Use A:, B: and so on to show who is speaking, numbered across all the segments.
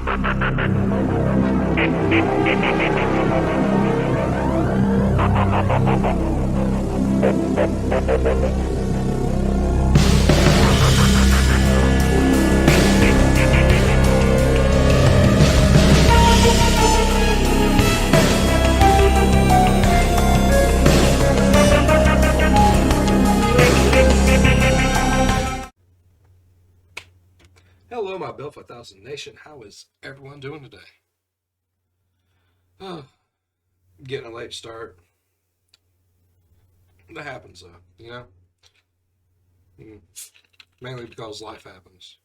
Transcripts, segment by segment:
A: Hello, my Built for 1000 Nation. How is everyone doing today? Oh, getting a late start. That happens, though, you know? Mainly because life happens.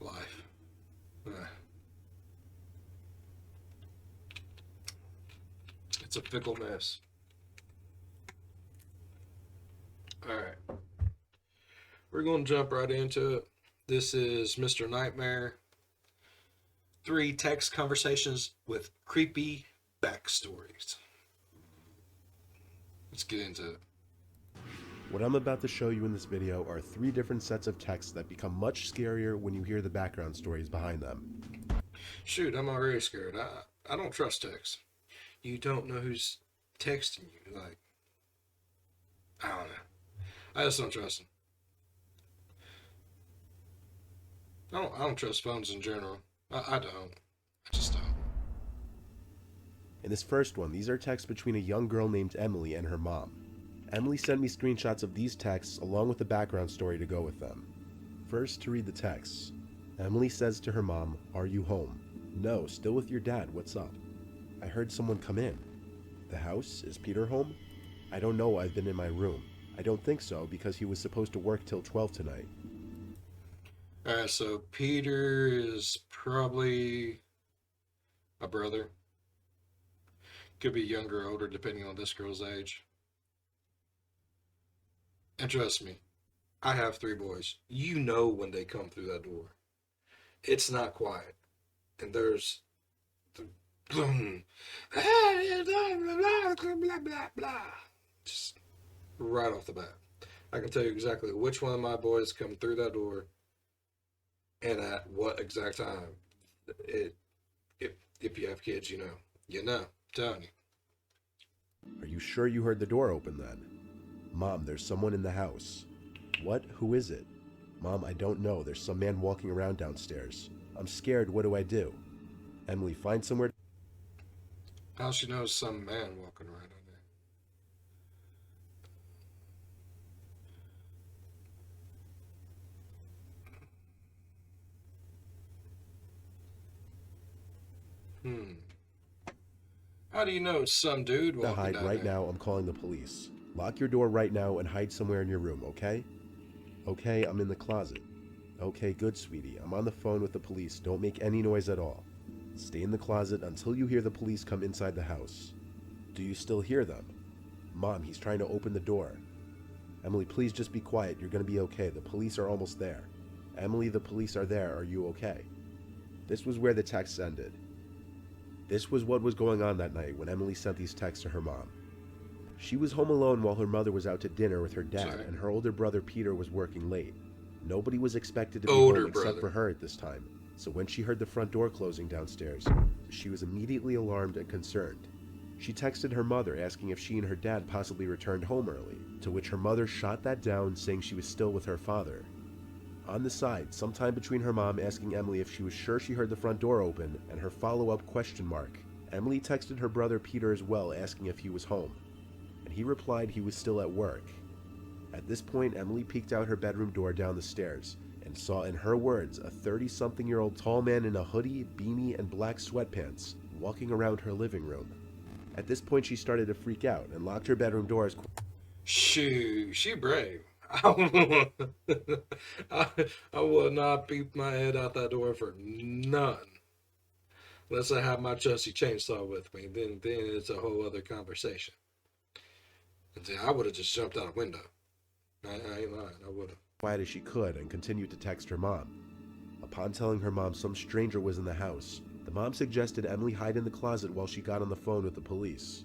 A: Life. It's a fickle mess. Alright. We're going to jump right into it. This is Mr. Nightmare. 3 text conversations with creepy backstories. Let's get into it.
B: What I'm about to show you in this video are 3 different sets of texts that become much scarier when you hear the background stories behind them.
A: Shoot, I'm already scared. I don't trust text. You don't know who's texting you. Like, I don't know. I just don't trust them. I don't trust phones in general. I don't. I just don't.
B: In this first one, these are texts between a young girl named Emily and her mom. Emily sent me screenshots of these texts along with the background story to go with them. First, to read the texts. Emily says to her mom, "Are you home?" "No, still with your dad. What's up?" "I heard someone come in." "The house? Is Peter home?" "I don't know. I've been in my room." "I don't think so because he was supposed to work till 12 tonight."
A: Alright, so Peter is probably a brother. Could be younger or older depending on this girl's age. And trust me, I have 3 boys. You know when they come through that door. It's not quiet. And there's the boom. Blah, blah, blah. Just right off the bat. I can tell you exactly which one of my boys come through that door and at what exact time. If you have kids, you know. You know. I'm telling you.
B: "Are you sure you heard the door open then?" "Mom, there's someone in the house." "What? Who is it?" "Mom, I don't know. There's some man walking around downstairs. I'm scared. What do I do?" "Emily, find somewhere."
A: How she knows some man walking around on there? How do you know it's some dude walking
B: hide
A: down
B: right
A: there?
B: now. I'm calling the police. Lock your door right now and hide somewhere in your room, okay? "Okay, I'm in the closet." "Okay, good, sweetie. I'm on the phone with the police. Don't make any noise at all. Stay in the closet until you hear the police come inside the house." "Do you still hear them?" "Mom, he's trying to open the door." "Emily, please just be quiet. You're gonna be okay. The police are almost there." "Emily, the police are there. Are you okay?" This was where the texts ended. This was what was going on that night when Emily sent these texts to her mom. She was home alone while her mother was out to dinner with her dad, and her older brother Peter was working late. Nobody was expected to be home except for her at this time, so when she heard the front door closing downstairs, she was immediately alarmed and concerned. She texted her mother asking if she and her dad possibly returned home early, to which her mother shot that down, saying she was still with her father. On the side, sometime between her mom asking Emily if she was sure she heard the front door open and her follow-up question mark, Emily texted her brother Peter as well asking if he was home, and he replied he was still at work. At this point, Emily peeked out her bedroom door down the stairs and saw, in her words, a 30-something-year-old tall man in a hoodie, beanie, and black sweatpants walking around her living room. At this point, she started to freak out and locked her bedroom doors.
A: Shoot, she brave. I would not peep my head out that door for none. Unless I have my trusty chainsaw with me, then it's a whole other conversation. And then I would have just jumped out a window. I ain't lying, I would have.
B: Quiet as she could and continued to text her mom. Upon telling her mom some stranger was in the house, the mom suggested Emily hide in the closet while she got on the phone with the police.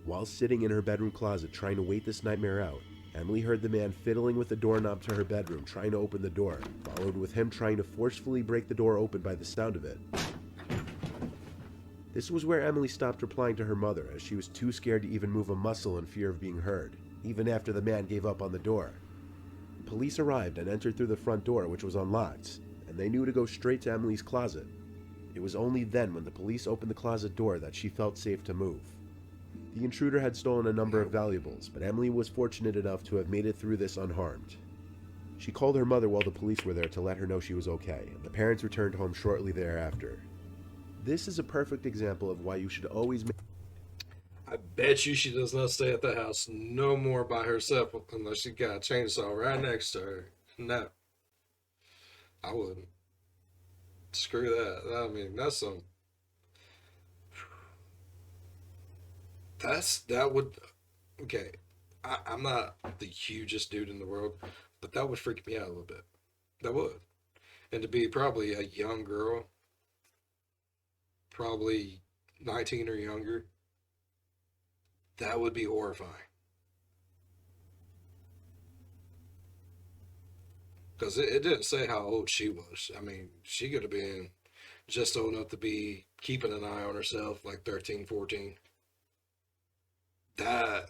B: While sitting in her bedroom closet trying to wait this nightmare out, Emily heard the man fiddling with the doorknob to her bedroom, trying to open the door, followed with him trying to forcefully break the door open by the sound of it. This was where Emily stopped replying to her mother, as she was too scared to even move a muscle in fear of being heard, even after the man gave up on the door. Police arrived and entered through the front door, which was unlocked, and they knew to go straight to Emily's closet. It was only then, when the police opened the closet door, that she felt safe to move. The intruder had stolen a number of valuables, but Emily was fortunate enough to have made it through this unharmed. She called her mother while the police were there to let her know she was okay, and the parents returned home shortly thereafter. This is a perfect example of why you should always make...
A: I bet you she does not stay at the house no more by herself unless she got a chainsaw right next to her. No, I wouldn't. Screw that. I mean, that's some. That would. Okay, I'm not the hugest dude in the world, but that would freak me out a little bit. That would. And to be probably a young girl, probably 19 or younger, that would be horrifying. Because it didn't say how old she was. I mean, she could have been just old enough to be keeping an eye on herself, like 13, 14. That,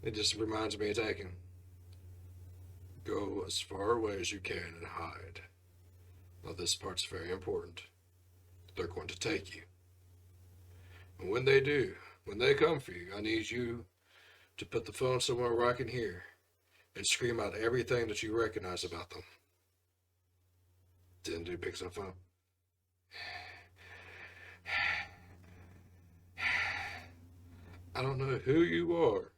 A: it just reminds me of taking. Go as far away as you can and hide. Now, this part's very important. They're going to take you. And when they do, when they come for you, I need you to put the phone somewhere where I can hear and scream out everything that you recognize about them. Then dude picks up the phone. I don't know who you are.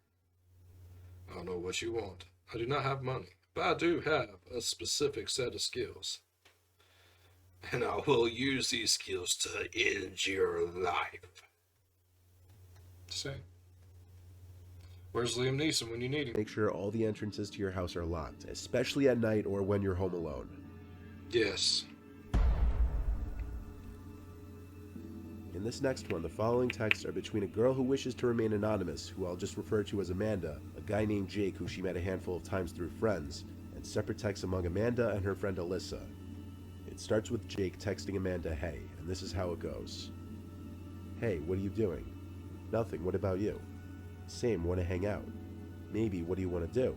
A: I don't know what you want. I do not have money, but I do have a specific set of skills. And I will use these skills to end your life. Say, where's Liam Neeson when you need him?
B: Make sure all the entrances to your house are locked, especially at night or when you're home alone.
A: Yes.
B: In this next one, the following texts are between a girl who wishes to remain anonymous, who I'll just refer to as Amanda, a guy named Jake who she met a handful of times through friends, and separate texts among Amanda and her friend Alyssa. It starts with Jake texting Amanda, "Hey," and this is how it goes. "Hey, what are you doing?" "Nothing, what about you?" "Same, want to hang out." "Maybe, what do you want to do?"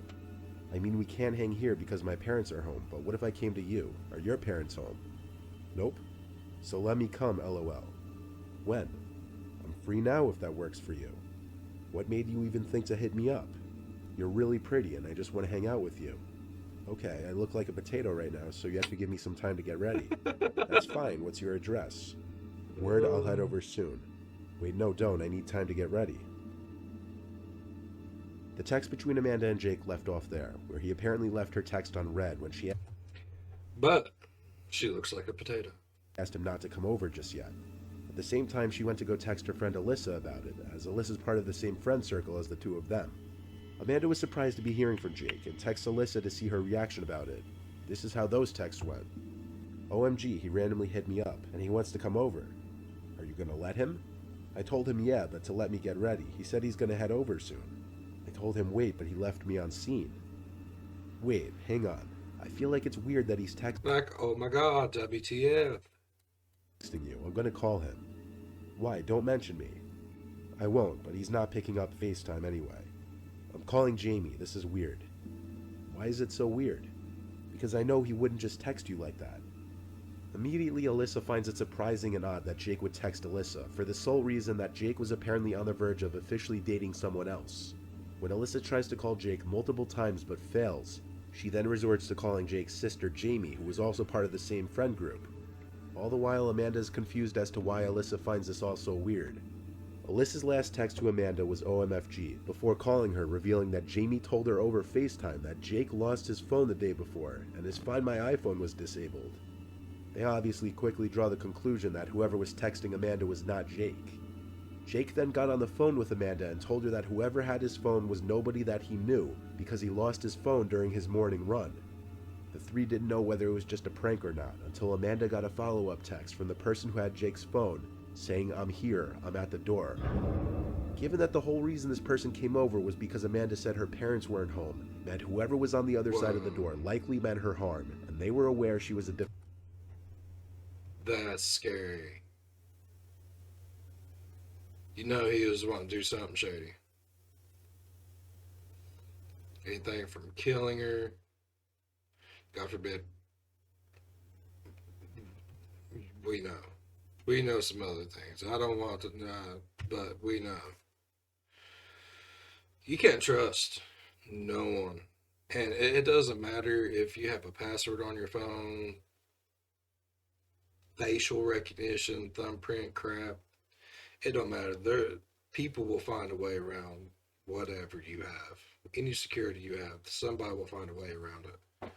B: "I mean, we can't hang here because my parents are home, but what if I came to you? Are your parents home?" "Nope." "So let me come, lol." "When?" "I'm free now if that works for you." "What made you even think to hit me up?" "You're really pretty and I just want to hang out with you." "Okay, I look like a potato right now, so you have to give me some time to get ready." "That's fine, what's your address?" "Word, I'll head over soon." "Wait, no, don't, I need time to get ready." The text between Amanda and Jake left off there, where he apparently left her text on read when she
A: But she looks like a potato.
B: asked him not to come over just yet. At the same time, she went to go text her friend Alyssa about it, as Alyssa's part of the same friend circle as the two of them. Amanda was surprised to be hearing from Jake and texts Alyssa to see her reaction about it. This is how those texts went. "OMG, he randomly hit me up, and he wants to come over. Are you gonna let him?" "I told him yeah, but to let me get ready. He said he's gonna head over soon." "I told him wait, but he left me on scene." "Wait, hang on. I feel like it's weird that he's texting
A: Like, oh my god, WTF.
B: you. I'm gonna call him." "Why? Don't mention me." "I won't, but he's not picking up FaceTime anyway." "I'm calling Jamie. This is weird." "Why is it so weird?" "Because I know he wouldn't just text you like that." Immediately, Alyssa finds it surprising and odd that Jake would text Alyssa, for the sole reason that Jake was apparently on the verge of officially dating someone else. When Alyssa tries to call Jake multiple times but fails, she then resorts to calling Jake's sister Jamie, who was also part of the same friend group. All the while, Amanda is confused as to why Alyssa finds this all so weird. Alyssa's last text to Amanda was OMFG, before calling her, revealing that Jamie told her over FaceTime that Jake lost his phone the day before, and his Find My iPhone was disabled. They obviously quickly draw the conclusion that whoever was texting Amanda was not Jake. Jake then got on the phone with Amanda and told her that whoever had his phone was nobody that he knew, because he lost his phone during his morning run. The three didn't know whether it was just a prank or not, until Amanda got a follow-up text from the person who had Jake's phone, saying, "I'm here, I'm at the door." Given that the whole reason this person came over was because Amanda said her parents weren't home, meant whoever was on the other side of the
A: Whoa,
B: door likely meant her harm, and they were aware she was a
A: that's scary. You know he was wanting to do something shady. Anything from killing her, God forbid, we know. We know some other things. I don't want to know, but we know. You can't trust no one. And it doesn't matter if you have a password on your phone, facial recognition, thumbprint crap. It don't matter. People will find a way around whatever you have. Any security you have, somebody will find a way around it.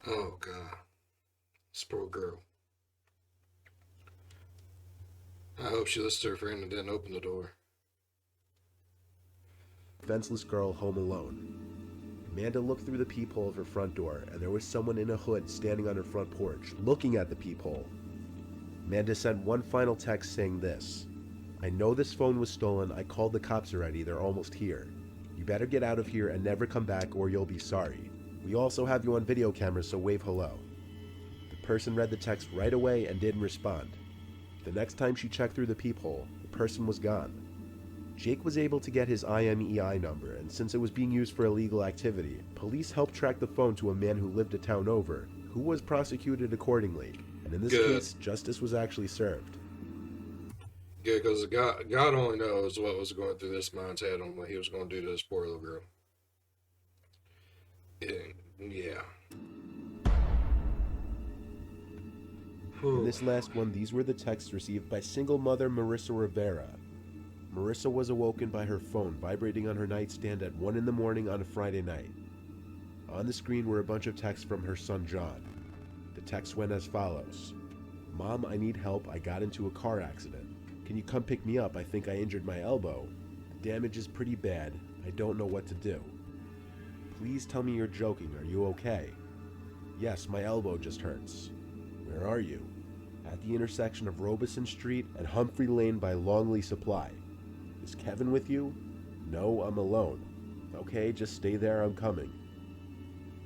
A: Oh God, this poor girl. I hope she listened to her friend and didn't open the door.
B: defenseless girl home alone. Amanda looked through the peephole of her front door, and there was someone in a hood standing on her front porch, looking at the peephole. Amanda sent one final text saying this: I know this phone was stolen. I called the cops already. They're almost here. You better get out of here and never come back or you'll be sorry. We also have you on video camera, so wave hello. The person read the text right away and didn't respond. The next time she checked through the peephole, the person was gone. Jake was able to get his IMEI number, and since it was being used for illegal activity, police helped track the phone to a man who lived a town over, who was prosecuted accordingly, and in this
A: Good.
B: case, justice was actually served.
A: Good, because God only knows what was going through this man's head on what he was going to do to this poor little girl. Yeah.
B: In this last one, these were the texts received by single mother Marissa Rivera. Marissa was awoken by her phone vibrating on her nightstand at 1 in the morning on a Friday night. On the screen were a bunch of texts from her son John. The text went as follows: Mom, I need help. I got into a car accident. Can you come pick me up? I think I injured my elbow. The damage is pretty bad. I don't know what to do. Please tell me you're joking. Are you okay? Yes, my elbow just hurts. Where are you? At the intersection of Robeson Street and Humphrey Lane by Longley Supply. Is Kevin with you? No, I'm alone. Okay, just stay there, I'm coming.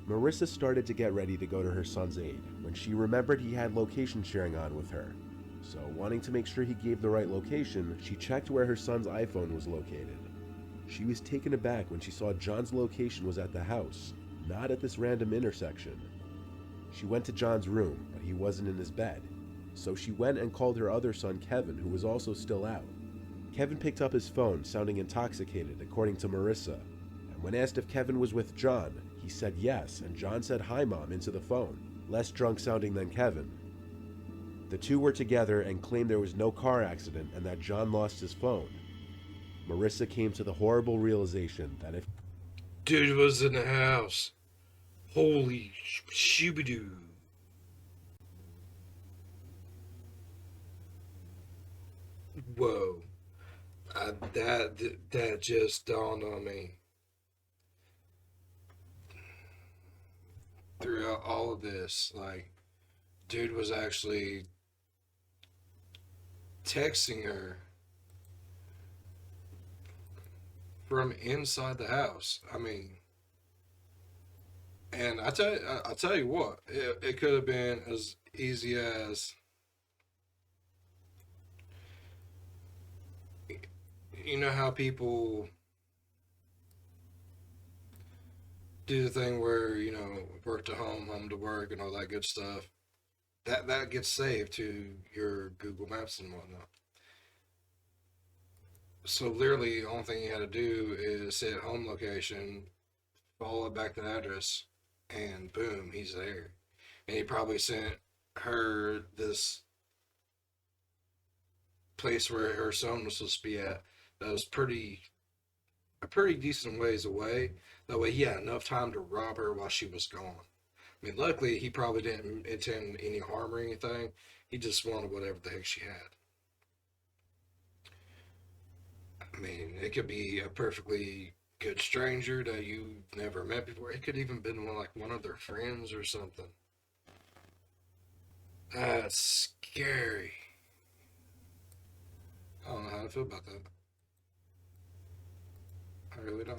B: Marissa started to get ready to go to her son's aid when she remembered he had location sharing on with her. So, wanting to make sure he gave the right location, she checked where her son's iPhone was located. She was taken aback when she saw John's location was at the house, not at this random intersection. She went to John's room, but he wasn't in his bed. So she went and called her other son Kevin, who was also still out. Kevin picked up his phone, sounding intoxicated, according to Marissa. And when asked if Kevin was with John, he said yes, and John said hi mom into the phone, less drunk sounding than Kevin. The two were together and claimed there was no car accident and that John lost his phone. Marissa came to the horrible realization that if
A: Dude was in the house. Holy shoobidoo. Whoa. That just dawned on me. Throughout all of this, like, dude was actually texting her from inside the house. I mean, and I tell you what, it could have been as easy as, you know how people do the thing where, work to home, home to work, and all that good stuff. That gets saved to your Google Maps and whatnot. So literally, the only thing you had to do is hit home location, follow it back to the address, and boom, he's there. And he probably sent her this place where her son was supposed to be at. That was a pretty decent ways away. That way, he had enough time to rob her while she was gone. I mean, luckily, he probably didn't intend any harm or anything. He just wanted whatever the heck she had. I mean, it could be a perfectly good stranger that you've never met before. It could even been one of their friends or something. That's scary. I don't know how to feel about that. I really don't.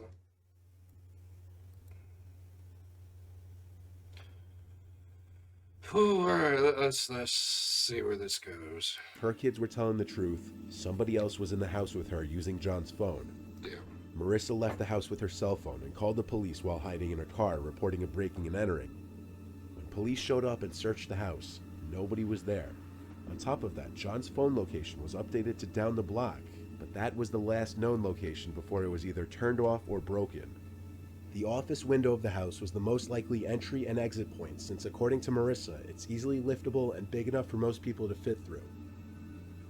A: Oh, all right. Let's see where this goes.
B: If her kids were telling the truth, somebody else was in the house with her using John's phone.
A: Yeah.
B: Marissa left the house with her cell phone and called the police while hiding in her car, reporting a breaking and entering. When police showed up and searched the house, nobody was there. On top of that, John's phone location was updated to down the block, but that was the last known location before it was either turned off or broken. The office window of the house was the most likely entry and exit point since, according to Marissa, it's easily liftable and big enough for most people to fit through.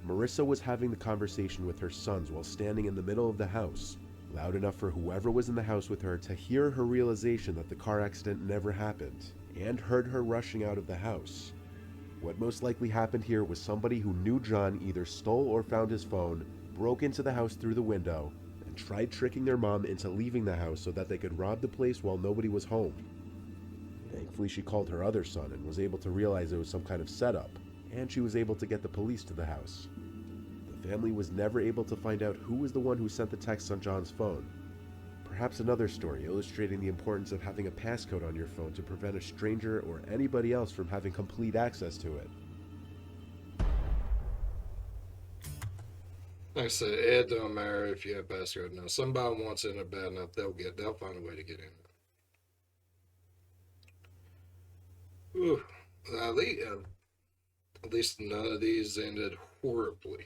B: Marissa was having the conversation with her sons while standing in the middle of the house, loud enough for whoever was in the house with her to hear her realization that the car accident never happened, and heard her rushing out of the house. What most likely happened here was somebody who knew John either stole or found his phone, broke into the house through the window, and tried tricking their mom into leaving the house so that they could rob the place while nobody was home. Thankfully, she called her other son and was able to realize it was some kind of setup, and she was able to get the police to the house. The family was never able to find out who was the one who sent the text on John's phone. Perhaps another story illustrating the importance of having a passcode on your phone to prevent a stranger or anybody else from having complete access to it.
A: Like I said, it don't matter if you have passcode now. Somebody wants in it bad enough, they'll find a way to get in. Ooh, at least none of these ended horribly.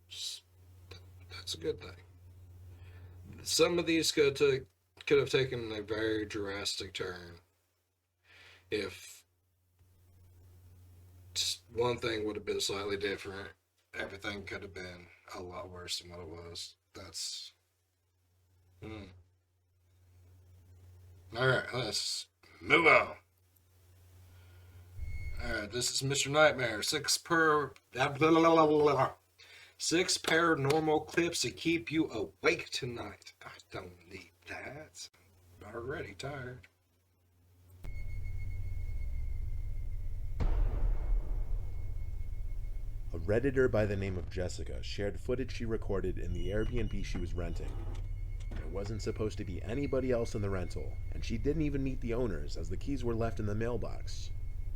A: That's a good thing. Some of these could have taken a very drastic turn if just one thing would have been slightly different. Everything could have been a lot worse than what it was. That's. Mm. All right, let's move on. All right, this is Mr. Nightmare. Six paranormal clips to keep you awake tonight. I don't need that. I'm already tired.
B: A Redditor by the name of Jessica shared footage she recorded in the Airbnb she was renting. There wasn't supposed to be anybody else in the rental, and she didn't even meet the owners as the keys were left in the mailbox.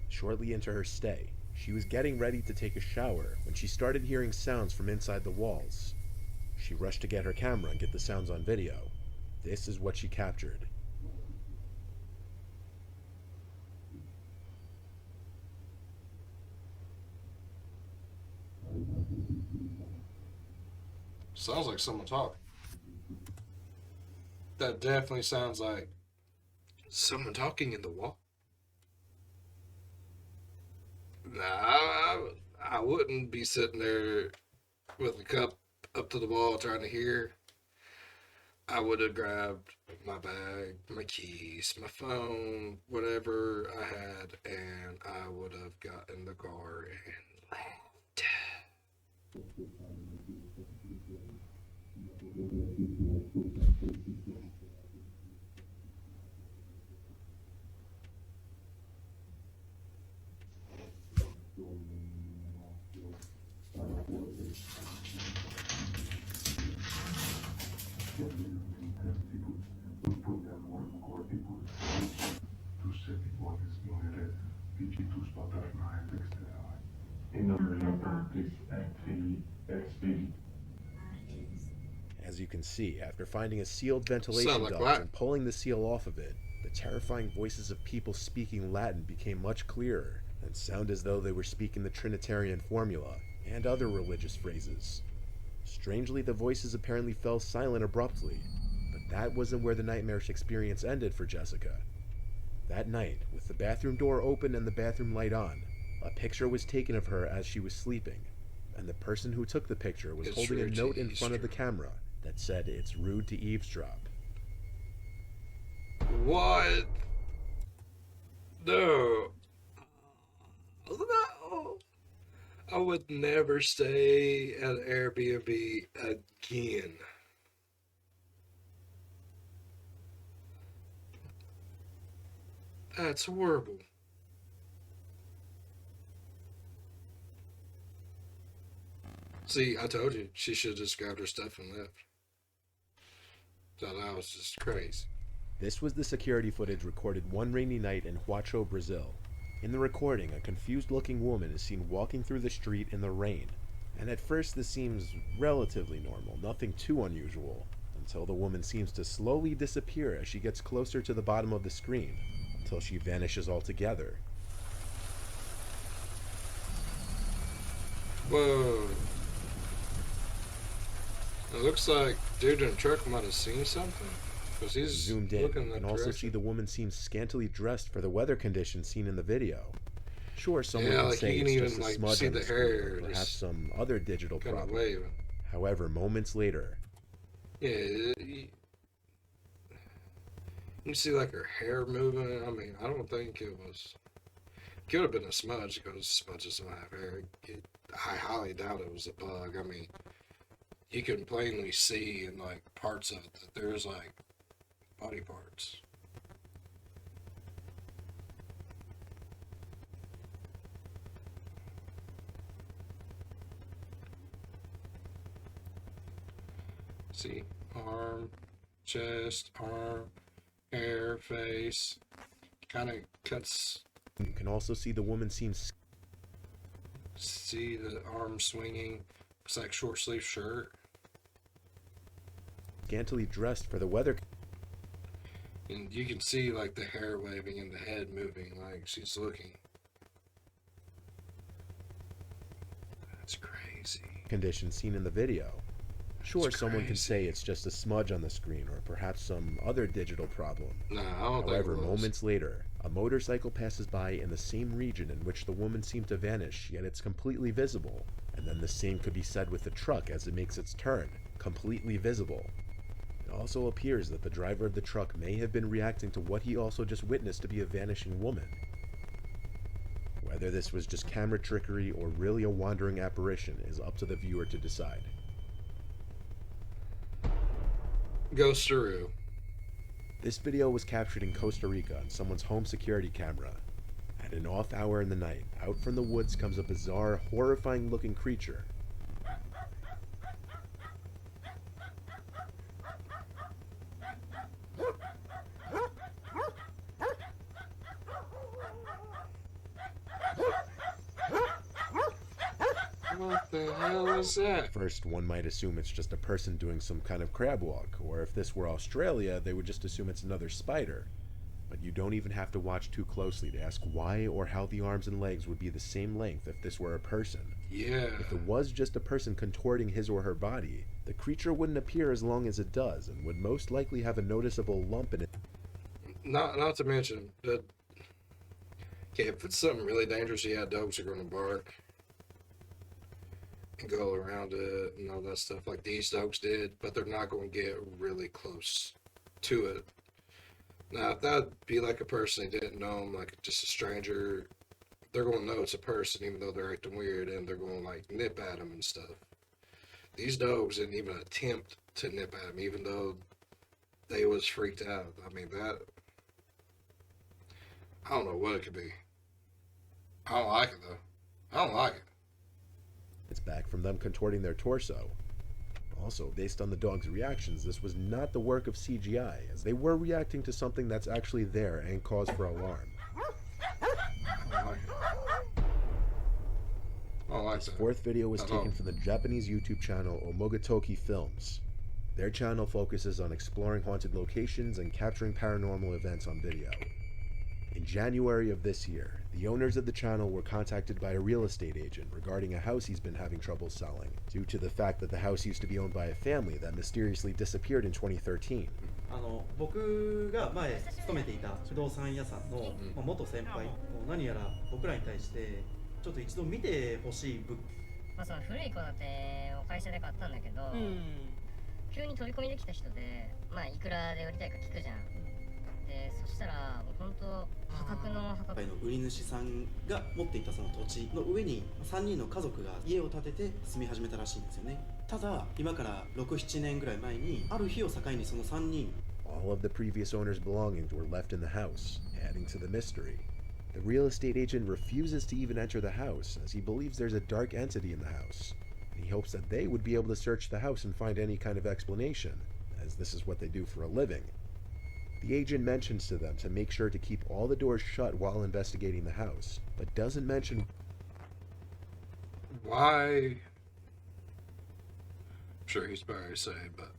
B: Shortly into her stay, she was getting ready to take a shower when she started hearing sounds from inside the walls. She rushed to get her camera and get the sounds on video. This is what she captured.
A: Sounds like someone talking. That definitely sounds like someone talking in the wall. Nah, I wouldn't be sitting there with the cup up to the wall trying to hear. I would have grabbed my bag, my keys, my phone, whatever I had, and I would have got in the car and left.
B: As you can see, after finding a sealed
A: Sound
B: ventilation
A: like
B: duct
A: Latin.
B: and pulling the seal off of it, the terrifying voices of people speaking Latin became much clearer and sound as though they were speaking the Trinitarian formula and other religious phrases. Strangely, the voices apparently fell silent abruptly, but that wasn't where the nightmarish experience ended for Jessica. That night, with the bathroom door open and the bathroom light on, a picture was taken of her as she was sleeping, and the person who took the picture was
A: It's
B: holding a
A: rude to
B: note in front of the
A: eavesdrop.
B: camera that said it's rude to eavesdrop.
A: What? No. No. I would never stay at Airbnb again. That's horrible. See, I told you she should have just grabbed her stuff and left. So that was just crazy.
B: This was the security footage recorded one rainy night in Huacho, Brazil. In the recording, a confused-looking woman is seen walking through the street in the rain. And at first this seems relatively normal, nothing too unusual, until the woman seems to slowly disappear as she gets closer to the bottom of the screen, until she vanishes altogether.
A: Whoa. It looks like dude in the truck might have seen something. Because he's
B: Zoomed in,
A: looking
B: you
A: that
B: can also
A: direction.
B: see the woman seems scantily dressed for the weather conditions seen in the video. Sure, someone
A: Yeah,
B: can
A: like
B: say
A: you can
B: it's
A: even
B: just a
A: like
B: smudge
A: see
B: on
A: the
B: the screen,
A: hair
B: or perhaps
A: just
B: some other digital
A: kind of
B: problem.
A: waving.
B: However, moments later,
A: Yeah, you see like her hair moving. I mean, I don't think it was. It could have been a smudge because smudges don't have hair. I highly doubt it was a bug. I mean, you can plainly see in like parts of it that there's like body parts. See, arm, chest, arm, hair, face. Kind of cuts.
B: you can also see the woman seems
A: See the arm swinging. It's like short sleeve shirt.
B: scantily dressed for the weather.
A: And you can see like the hair waving and the head moving, like she's looking. That's crazy.
B: Condition seen in the video. Sure,
A: That's
B: someone can
A: crazy.
B: say it's just a smudge on the screen or perhaps some other digital problem.
A: Nah, I don't
B: However,
A: think it was.
B: moments later, a motorcycle passes by in the same region in which the woman seemed to vanish, yet it's completely visible. And then the same could be said with the truck as it makes its turn, completely visible. It also appears that the driver of the truck may have been reacting to what he also just witnessed to be a vanishing woman. Whether this was just camera trickery or really a wandering apparition is up to the viewer to decide.
A: Ghosteroo.
B: This video was captured in Costa Rica on someone's home security camera. At an off hour in the night, out from the woods comes a bizarre, horrifying looking creature.
A: What the hell is that?
B: First, one might assume it's just a person doing some kind of crab walk, or if this were Australia, they would just assume it's another spider. But you don't even have to watch too closely to ask why or how the arms and legs would be the same length if this were a person.
A: Yeah.
B: If it was just a person contorting his or her body, the creature wouldn't appear as long as it does and would most likely have a noticeable lump in it.
A: Not to mention that. Okay, if it's something really dangerous, yeah, dogs are gonna bark and go around it and all that stuff like these dogs did, but they're not going to get really close to it. Now, if that'd be like a person they didn't know them, like just a stranger, they're going to know it's a person, even though they're acting weird, and they're going to like nip at them and stuff. These dogs didn't even attempt to nip at them, even though they was freaked out. I mean, that, I don't know what it could be. I don't like it though. I don't like it.
B: It's back from them contorting their torso. Also, based on the dog's reactions, this was not the work of CGI, as they were reacting to something that's actually there and cause for alarm.
A: I don't like it. I don't like
B: This
A: that.
B: fourth video was
A: At
B: taken
A: all.
B: from the Japanese YouTube channel Omogotoki Films. Their channel focuses on exploring haunted locations and capturing paranormal events on video. In January of this year, the owners of the channel were contacted by a real estate agent regarding a house he's been having trouble selling, due to the fact that the house used to be owned by a family that mysteriously disappeared in 2013.
C: 僕が前勤めていた不動産屋さんの、元先輩もう何やら僕らに対してちょっと一度見てほしい物
D: まあその古い戸建てを会社で買ったんだけど、急に飛び込みできた人で、まあいくらで売りたいか聞くじゃん。で、そしたらもう本当破格の破格。
C: の売り主さんが持っていたその土地の上に3人の家族が家を建てて住み始めたらしいんですよね。ただ今から6、7年ぐらい前にある日を境にその3人
B: All of the previous owner's belongings were left in the house, adding to the mystery. The real estate agent refuses to even enter the house, as he believes there's a dark entity in the house. He hopes that they would be able to search the house and find any kind of explanation, as this is what they do for a living. The agent mentions to them to make sure to keep all the doors shut while investigating the house, but doesn't mention
A: why. I'm sure he's probably saying, but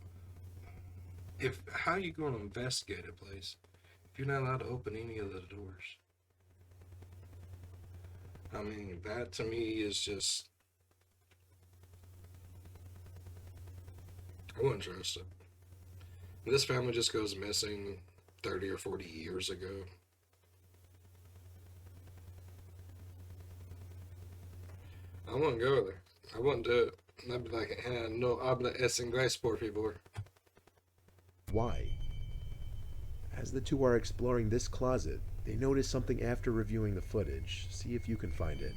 A: how are you going to investigate a place if you're not allowed to open any of the doors? I mean, that to me is just, I wouldn't trust it. This family just goes missing 30 or 40 years ago. I wouldn't go there. I wouldn't do it. I'd be like, no habla es inglés, por favor.
B: why. As the two are exploring this closet, they notice something after reviewing the footage. See if you can find it.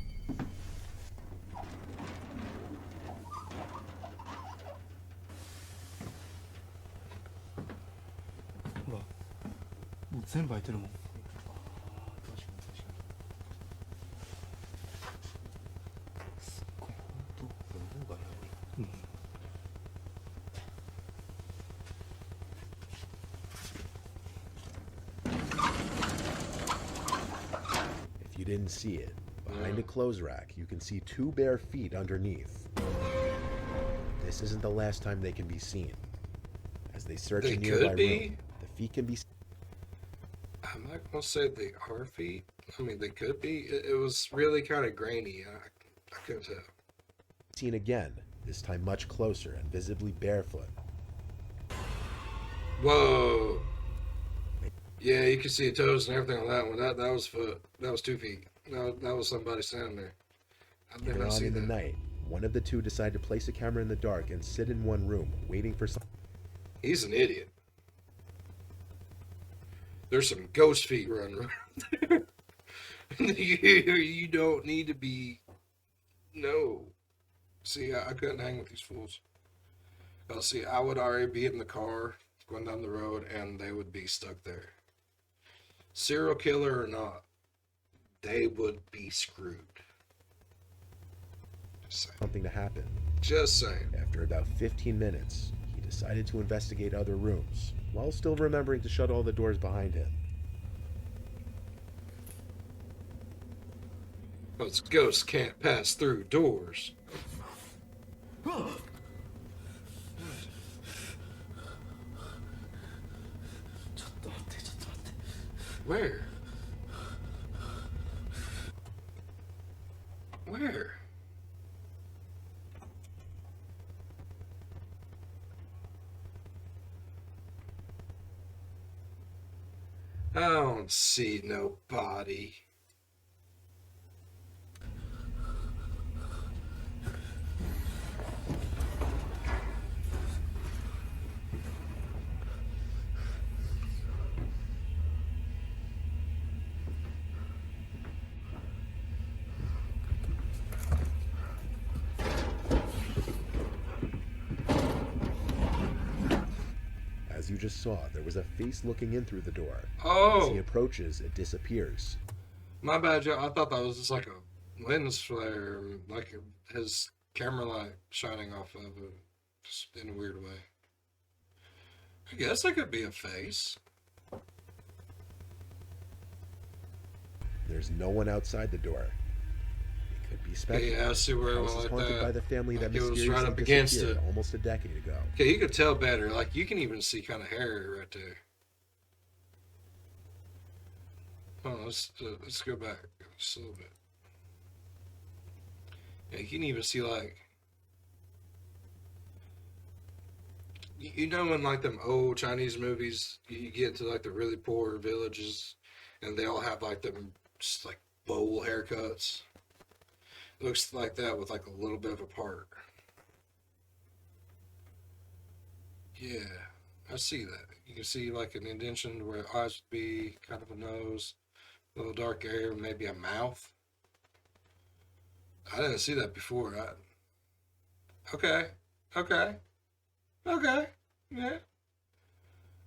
C: ほらもう全部開いてるもん。すっごい本当。うん。
B: If you didn't see it, behind a clothes rack, you can see two bare feet underneath. This isn't the last time they can be seen. As they search
A: They
B: a nearby
A: could be.
B: room, the feet can be
A: I'm not gonna say they are feet. I mean, they could be. It was really kind of grainy. I couldn't tell.
B: seen again, this time much closer and visibly barefoot.
A: Whoa. Yeah, you can see the toes and everything on that one. That was foot. That was 2 feet. That was somebody standing there. I did
B: Later
A: not
B: on
A: see
B: in the
A: that.
B: night, one of the two decide to place a camera in the dark and sit in one room, waiting for some.
A: He's an idiot. There's some ghost feet running around there. You don't need to be. No. See, I couldn't hang with these fools. See, I would already be in the car going down the road, and they would be stuck there. Serial killer or not, they would be screwed. Just saying.
B: Something to happen.
A: Just saying.
B: After about 15 minutes, he decided to investigate other rooms, while still remembering to shut all the doors behind him.
A: Because ghosts can't pass through doors. Where? Where? I don't see no body.
B: As you just saw, there was a face looking in through the door. As he
A: Oh,
B: approaches, it disappears.
A: my bad, Joe. I thought that was just like a lens flare, like his camera light shining off of it, just in a weird way. I guess that could be a face.
B: There's no one outside the door. It could be speculated.
A: Yeah, I see where
B: The
A: it
B: house
A: went
B: is
A: like
B: haunted by
A: that.
B: the family that
A: Like it was
B: mysteriously
A: right up against
B: disappeared
A: it.
B: almost a decade ago.
A: Okay, you could tell better. Like you can even see kind of hair right there. Oh, let's go back just a little bit. Yeah, you can even see like you know in like them old Chinese movies, you get to like the really poor villages, and they all have like them just like bowl haircuts. It looks like that with like a little bit of a part. Yeah, I see that. You can see like an indentation where eyes would be, kind of a nose, a little dark area, maybe a mouth. I didn't see that before. Okay, okay, okay, yeah.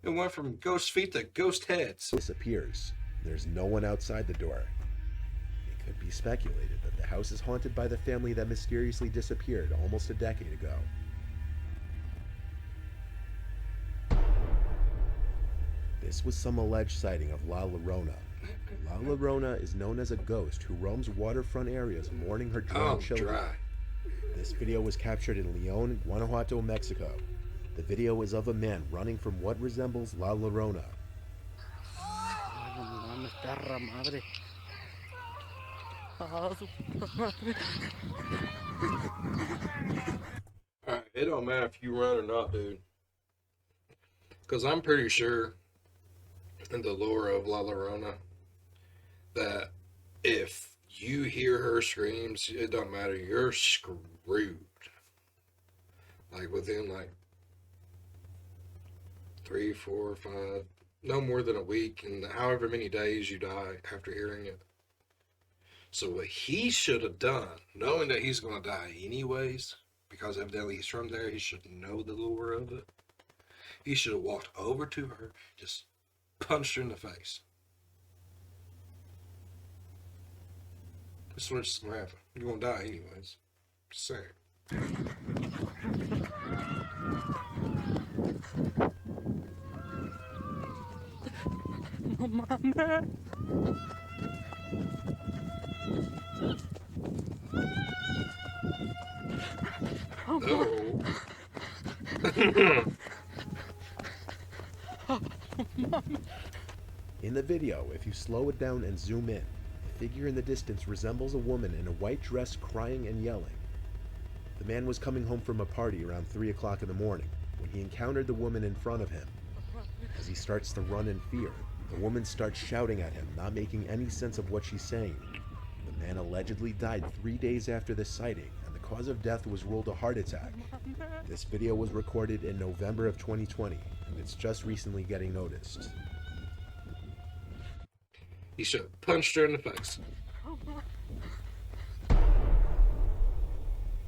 A: It went from ghost feet to ghost heads.
B: Disappears. There's no one outside the door. It could be speculated that the house is haunted by the family that mysteriously disappeared almost a decade ago. This was some alleged sighting of La Llorona. La Llorona is known as a ghost who roams waterfront areas mourning her drowned children.
A: Dry.
B: This video was captured in León, Guanajuato, Mexico. The video is of a man running from what resembles La Llorona.
A: Alright, it don't matter if you run or not, dude. Because I'm pretty sure in the lore of La Llorona that if you hear her screams, it don't matter, you're screwed. Like within like 3, 4, 5, no more than a week, and however many days you die after hearing it. So what he should have done, knowing that he's going to die anyways, because evidently he's from there, he should know the lore of it. He should have walked over to her, just punched her in the face. This is what's going to happen. You're going to die anyways. Just saying.
E: No mames.
A: No.
B: In the video, if you slow it down and zoom in, the figure in the distance resembles a woman in a white dress crying and yelling. The man was coming home from a party around 3 o'clock in the morning when he encountered the woman in front of him. As he starts to run in fear, the woman starts shouting at him, not making any sense of what she's saying. The man allegedly died 3 days after this sighting, and the cause of death was ruled a heart attack. This video was recorded in November of 2020, and it's just recently getting noticed.
A: He should have punched her in the face.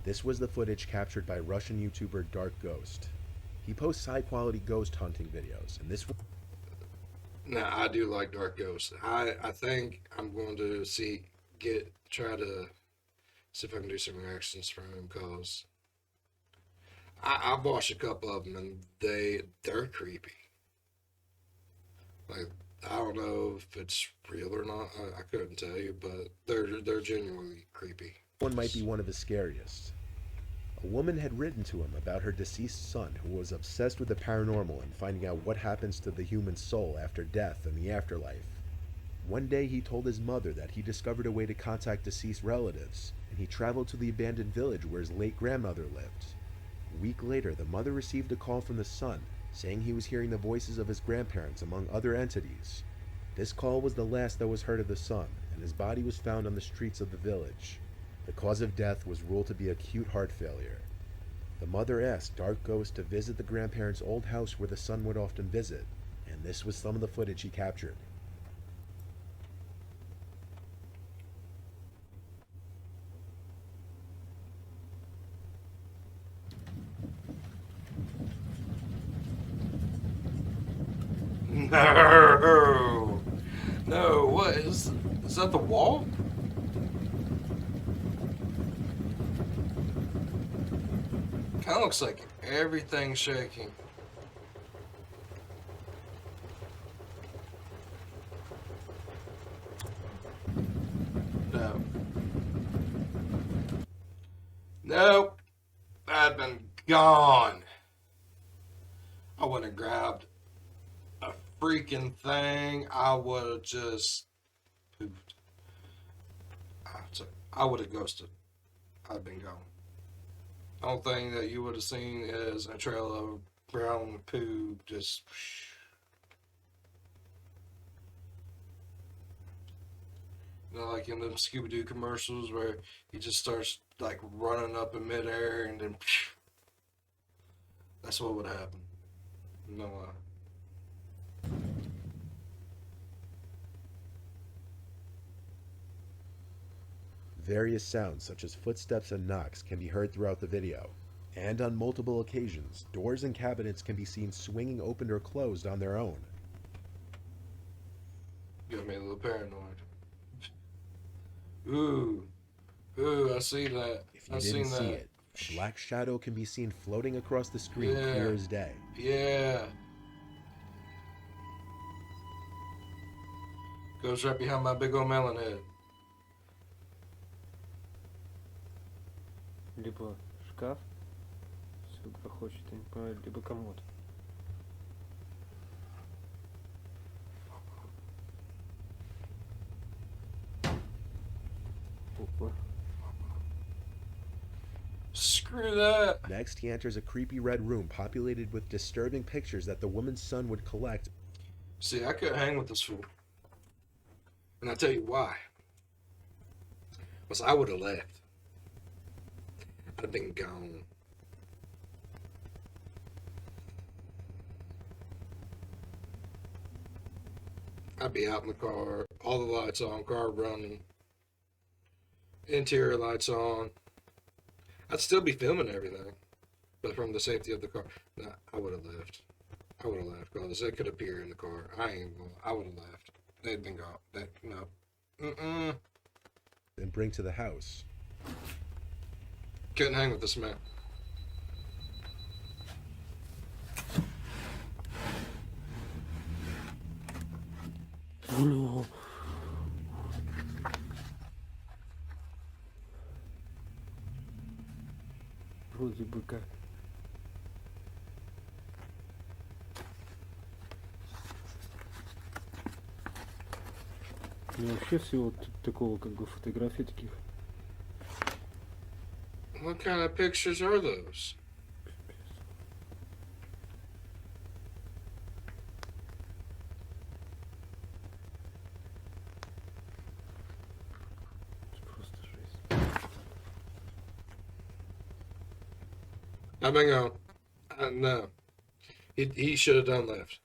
B: This was the footage captured by Russian YouTuber Dark Ghost. He posts high-quality ghost hunting videos, and this...
A: Now, I do like Dark Ghost. I think I'm going to try to see if I can do some reactions from him, because I've watched a couple of them, and they're creepy. Like, I don't know if it's real or not. I couldn't tell you, but they're genuinely creepy.
B: One might be one of the scariest. A woman had written to him about her deceased son, who was obsessed with the paranormal and finding out what happens to the human soul after death and the afterlife. One day he told his mother that he discovered a way to contact deceased relatives, and he traveled to the abandoned village where his late grandmother lived. A week later, the mother received a call from the son, saying he was hearing the voices of his grandparents among other entities. This call was the last that was heard of the son, and his body was found on the streets of the village. The cause of death was ruled to be acute heart failure. The mother asked Dark Ghost to visit the grandparents' old house where the son would often visit, and this was some of the footage he captured.
A: No, no. What is that? The wall? Kind of looks like everything's shaking. No. Nope. I'd been gone. I would have grabbed a freaking thing. I would have just pooped. I would have ghosted. I'd been gone. The only thing that you would have seen is a trail of brown poo just... You know, like in them Scooby-Doo commercials where he just starts like running up in midair and then... That's what would happen. No lie.
B: Various sounds such as footsteps and knocks can be heard throughout the video, and on multiple occasions, doors and cabinets can be seen swinging open or closed on their own.
A: Got me a little paranoid. Ooh, I see that.
B: If you didn't see it, a black shadow can be seen floating across the screen
A: Yeah.
B: clear as day.
A: Yeah. Goes right behind my big old melon head.
F: Либо шкаф, все грохочет, я не понимаю, либо комод. Опа.
A: Screw that.
B: Next, he enters a creepy red room populated with disturbing pictures that the woman's son would collect.
A: See, I couldn't hang with this fool. And I'll tell you why. Because I would have left. I'd have been gone. I'd be out in the car, all the lights on, car running, interior lights on. I'd still be filming everything, but from the safety of the car. Nah, I would have left. I would have left because it could appear in the car. I would have left. They'd been gone. No.
B: And bring to the house.
A: Couldn't hang with this man.
F: No. Вроде бы как. У меня вообще всего такого как бы фотографий таких.
A: What kind of pictures are those?
F: Это просто жесть.
A: I've been gone. No. He should have done left.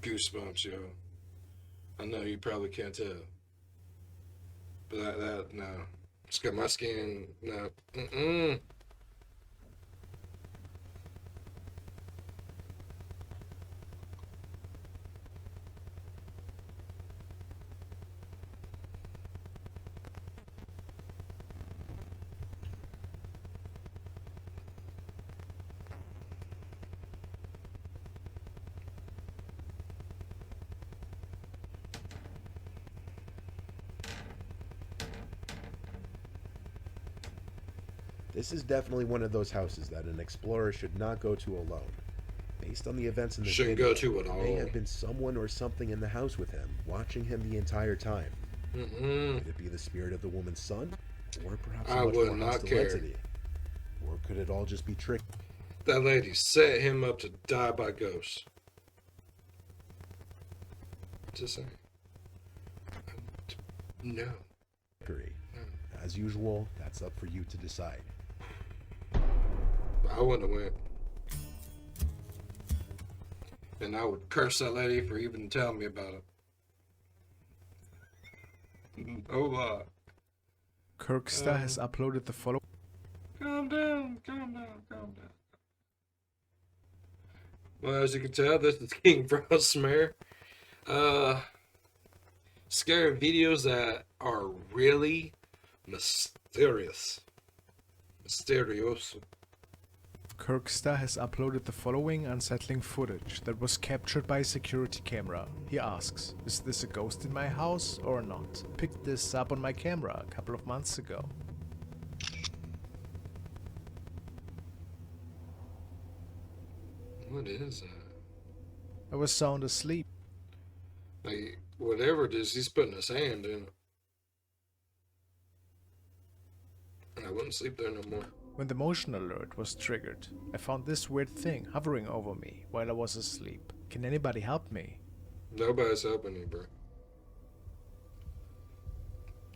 A: Goosebumps, yo. I know you probably can't tell. But that no. It's got my skin, no.
B: This is definitely one of those houses that an explorer should not go to alone. Based on the events in the
A: Shouldn't
B: video,
A: go to at
B: there may
A: all.
B: have been someone or something in the house with him, watching him the entire time. Could it be the spirit of the woman's son? Or perhaps a
A: I
B: much
A: would
B: more
A: not
B: hostile
A: care.
B: entity? Or could it all just be trick?
A: That lady set him up to die by ghosts. Just saying. No.
B: trickery? As usual, that's up for you to decide.
A: I wouldn't have went. And I would curse that lady for even telling me about it. Oh, lie.
G: Kirkstar has uploaded the following.
A: Calm down, calm down, calm down. Well, as you can tell, this is King Frostmare. Scary videos that are really mysterious. Mysterious.
G: Kirkstar has uploaded the following unsettling footage that was captured by a security camera. He asks, is this a ghost in my house or not? Picked this up on my camera a couple of months ago.
A: What is that?
G: I was sound asleep.
A: Like, whatever it is, he's putting his hand in it. And I wouldn't sleep there no more.
G: When the motion alert was triggered, I found this weird thing hovering over me while I was asleep. Can anybody help me?
A: Nobody's helping you, bro.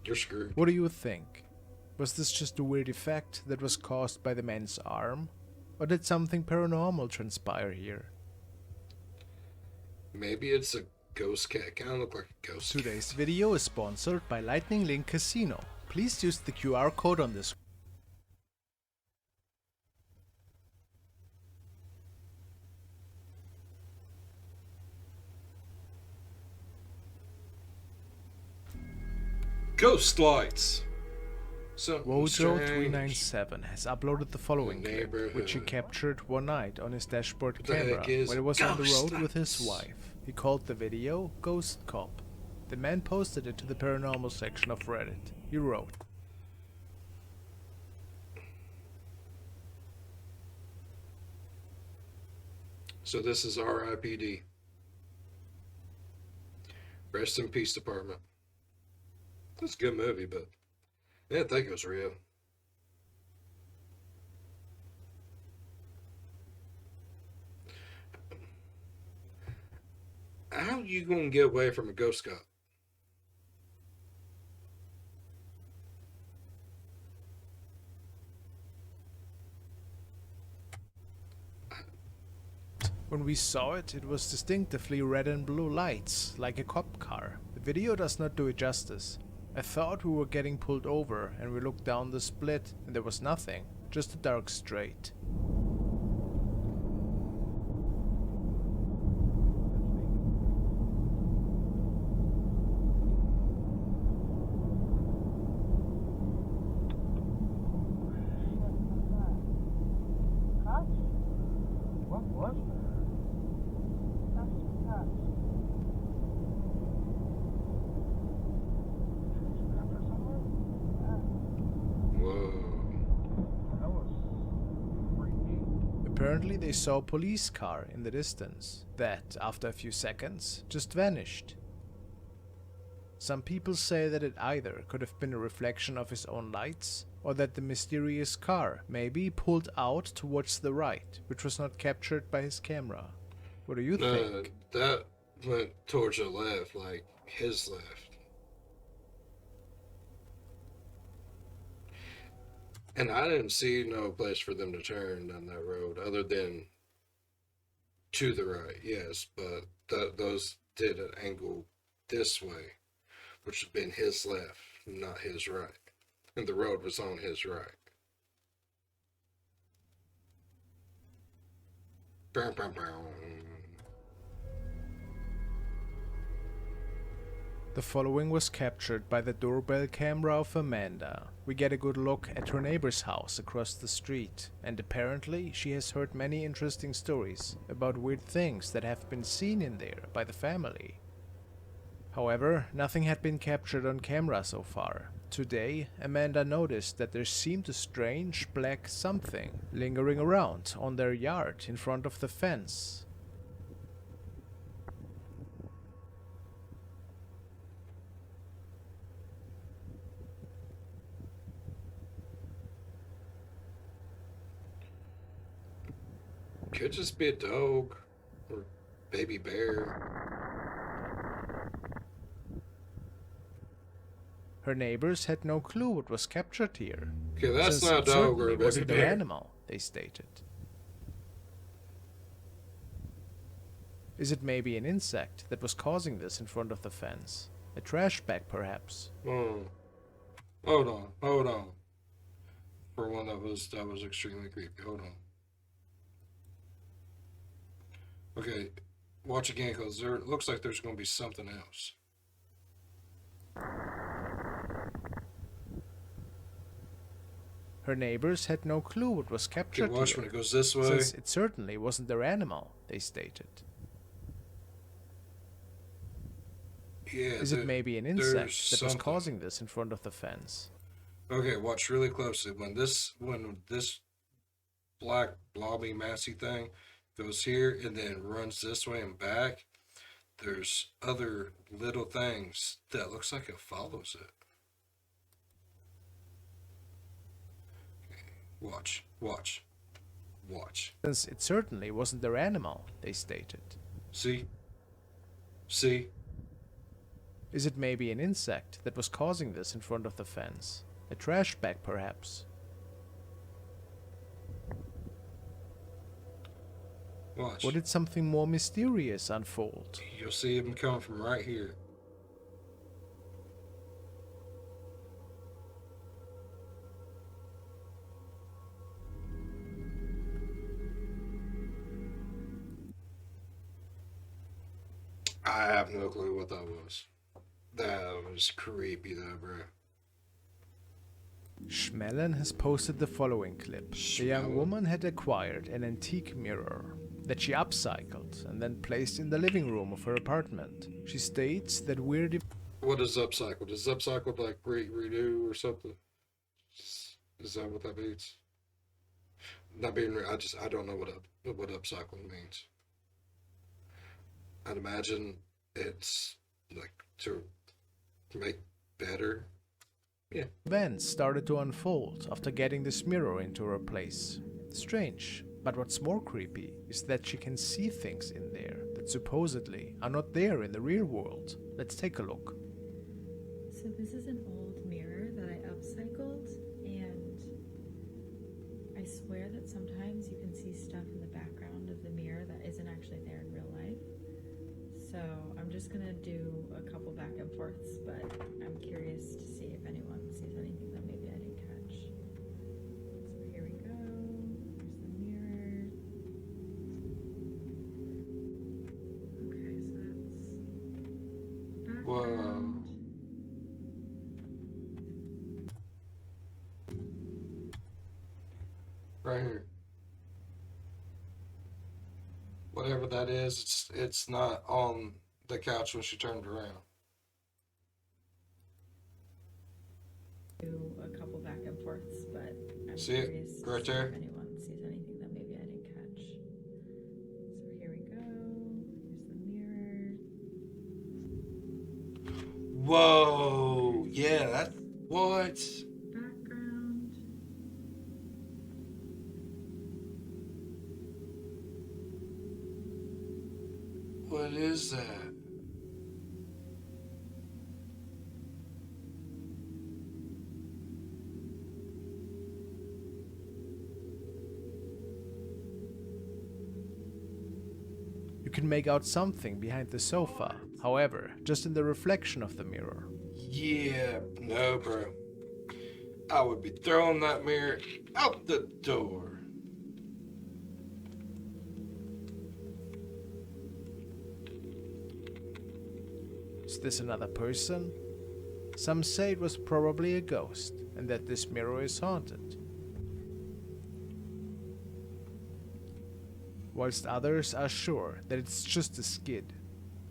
A: You're screwed.
G: What do you think? Was this just a weird effect that was caused by the man's arm? Or did something paranormal transpire here?
A: Maybe it's a ghost cat. Kind of look like a ghost
G: Today's video is sponsored by Lightning Link Casino. Please use the QR code on this.
A: Ghost lights. Something
G: Wojo397 has uploaded the following clip, which he
A: neighborhood.
G: captured one night on his dashboard
A: What the heck
G: camera
A: is
G: when he was on the road
A: ghost
G: with his
A: lights?
G: wife. He called the video Ghost Cop. The man posted it to the paranormal section of Reddit. He wrote,
A: So this is RIPD. Rest in Peace Department. That's a good movie, but I didn't think it was real. How you gonna get away from a ghost cop?
G: when we saw it, it was distinctively red and blue lights, like a cop car. The video does not do it justice. I thought we were getting pulled over and we looked down the split and there was nothing, just a dark straight. Apparently they saw a police car in the distance that, after a few seconds, just vanished. Some people say that it either could have been a reflection of his own lights, or that the mysterious car maybe pulled out towards the right, which was not captured by his camera. What do you think?
A: That went towards the left, like his left. And I didn't see no place for them to turn down that road other than to the right, yes, but those did an angle this way, which would have been his left, not his right. And the road was on his right. Bow, bow, bow.
G: The following was captured by the doorbell camera of Amanda. We get a good look at her neighbor's house across the street, and apparently she has heard many interesting stories about weird things that have been seen in there by the family. However, nothing had been captured on camera so far. Today, Amanda noticed that there seemed a strange black something lingering around on their yard in front of the fence.
A: Could just be a dog or baby bear.
G: Her neighbors had no clue what was captured here.
A: Okay, that's
G: Since
A: not a
G: it
A: dog or
G: certainly
A: a baby
G: wasn't their
A: bear.
G: animal, they stated. Is it maybe an insect that was causing this in front of the fence? A trash bag, perhaps?
A: Oh, hold on. For one that was extremely creepy. Hold on. Okay, watch again because there looks like there's going to be something else.
G: Her neighbors had no clue what was
A: Okay,
G: captured
A: watch
G: here,
A: when it goes this way.
G: since it certainly wasn't their animal, they stated.
A: Yeah.
G: Is it maybe an
A: there's
G: insect that was
A: something.
G: causing this in front of the fence?
A: Okay, watch really closely. When this black blobby massy thing goes here and then runs this way and back, there's other little things that looks like it follows it. Watch.
G: Since it certainly wasn't their animal, they stated.
A: See?
G: Is it maybe an insect that was causing this in front of the fence? A trash bag, perhaps?
A: Watch.
G: Or did something more mysterious unfold?
A: You'll see him coming from right here. I have no clue what that was. That was creepy though, bro.
G: Schmellen has posted the following clip. A young woman had acquired an antique mirror that she upcycled and then placed in the living room of her apartment. She states that weird.
A: What is upcycled? Is upcycled like redo or something? Is that what that means? Not being, I don't know what upcycling means. I'd imagine it's like to make better. Yeah.
G: Events started to unfold after getting this mirror into her place. Strange, but what's more creepy is that she can see things in there that supposedly are not there in the real world. Let's take a look.
H: So this is an old mirror that I upcycled, and I swear that sometimes you can see stuff in the background of the mirror that isn't actually there in real life. So I'm just gonna do a couple back and forths, but I'm curious to see if anyone sees anything that maybe I didn't catch. So here we go. Here's the mirror. Okay, so that's
A: Whoa.
H: background.
A: Right here. Whatever that is, it's not on the couch when she turned around.
H: Do a couple back and forths, but I'm
A: See it?
H: curious to
A: Right
H: see
A: there?
H: if anyone sees anything that maybe I didn't catch. So here we go. Here's the mirror.
A: Whoa! Yeah, that what?
H: Background.
A: What is that?
G: You can make out something behind the sofa, however, just in the reflection of the mirror.
A: Yeah, no, bro. I would be throwing that mirror out the door.
G: Is this another person? Some say it was probably a ghost, and that this mirror is haunted. Whilst others are sure that it's just a skid.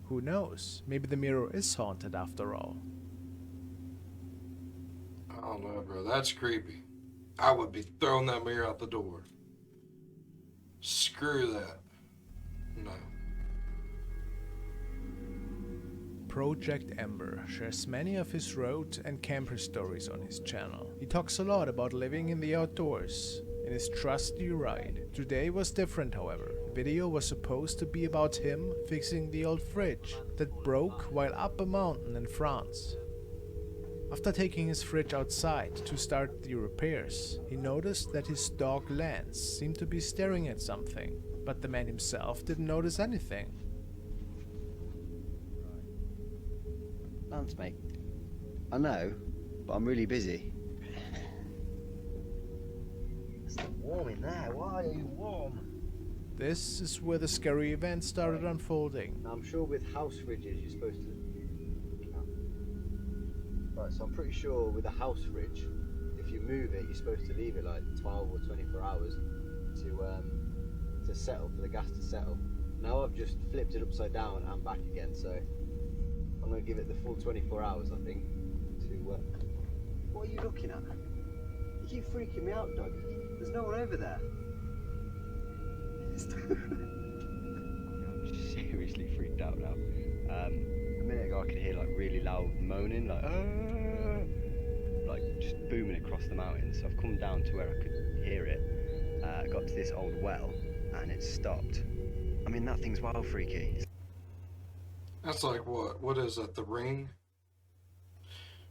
G: Who knows, maybe the mirror is haunted after all.
A: I don't know, bro. That's creepy. I would be throwing that mirror out the door. Screw that. No.
G: Project Ember shares many of his road and camper stories on his channel. He talks a lot about living in the outdoors, in his trusty ride. Today was different, however. The video was supposed to be about him fixing the old fridge that broke while up a mountain in France. After taking his fridge outside to start the repairs, he noticed that his dog Lance seemed to be staring at something, but the man himself didn't notice anything.
I: Lance, mate. I know, but I'm really busy. It's not warm in there. Why are you warm?
G: This is where the scary event started unfolding.
I: Now, I'm sure with house fridges you're supposed to... Right, so I'm pretty sure with a house fridge, if you move it, you're supposed to leave it like 12 or 24 hours to settle, for the gas to settle. Now I've just flipped it upside down and back again, so I'm going to give it the full 24 hours, I think, to... What are you looking at? You keep freaking me out, Doug. There's no one over there. I'm seriously freaked out now. A minute ago I could hear like really loud moaning, like just booming across the mountains. So I've come down to where I could hear it. Got to this old well and it stopped. I mean, that thing's wild freaky.
A: That's like what? What is that? The Ring?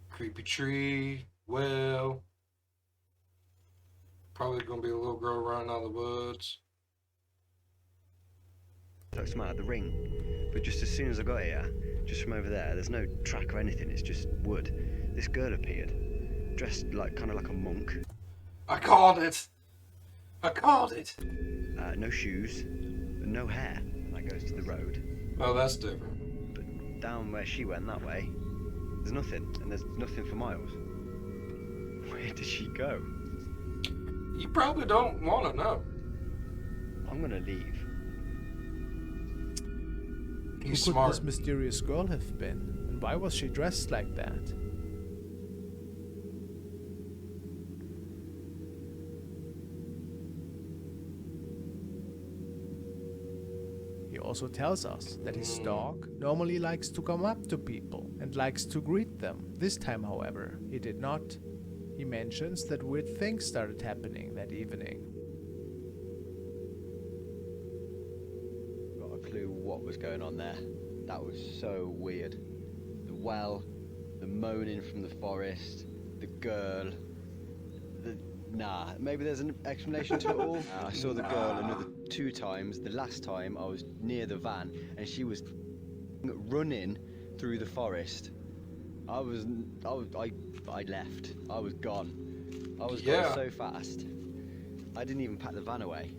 A: Creepy tree, well. Probably gonna be a little girl running out of the woods.
I: Looks out of the Ring, but just as soon as I got here, just from over there, there's no track or anything. It's just wood. This girl appeared, dressed like kind of like a monk.
A: I called it. I called it.
I: No shoes, no hair. That goes to the road.
A: Oh, that's different.
I: But down where she went that way, there's nothing, and there's nothing for miles. Where did she go?
A: You probably don't want to know.
I: I'm gonna leave.
A: He's
G: Who could
A: smart.
G: this mysterious girl have been? And why was she dressed like that? He also tells us that his dog normally likes to come up to people and likes to greet them. This time, however, he did not. He mentions that weird things started happening that evening.
I: Got a clue what was going on there. That was so weird. The well, the moaning from the forest, the girl. Nah, maybe there's an explanation to it all. I saw the girl another 2 times. The last time I was near the van and she was running through the forest. I left. I was gone. I was gone so fast. I didn't even pack the van away.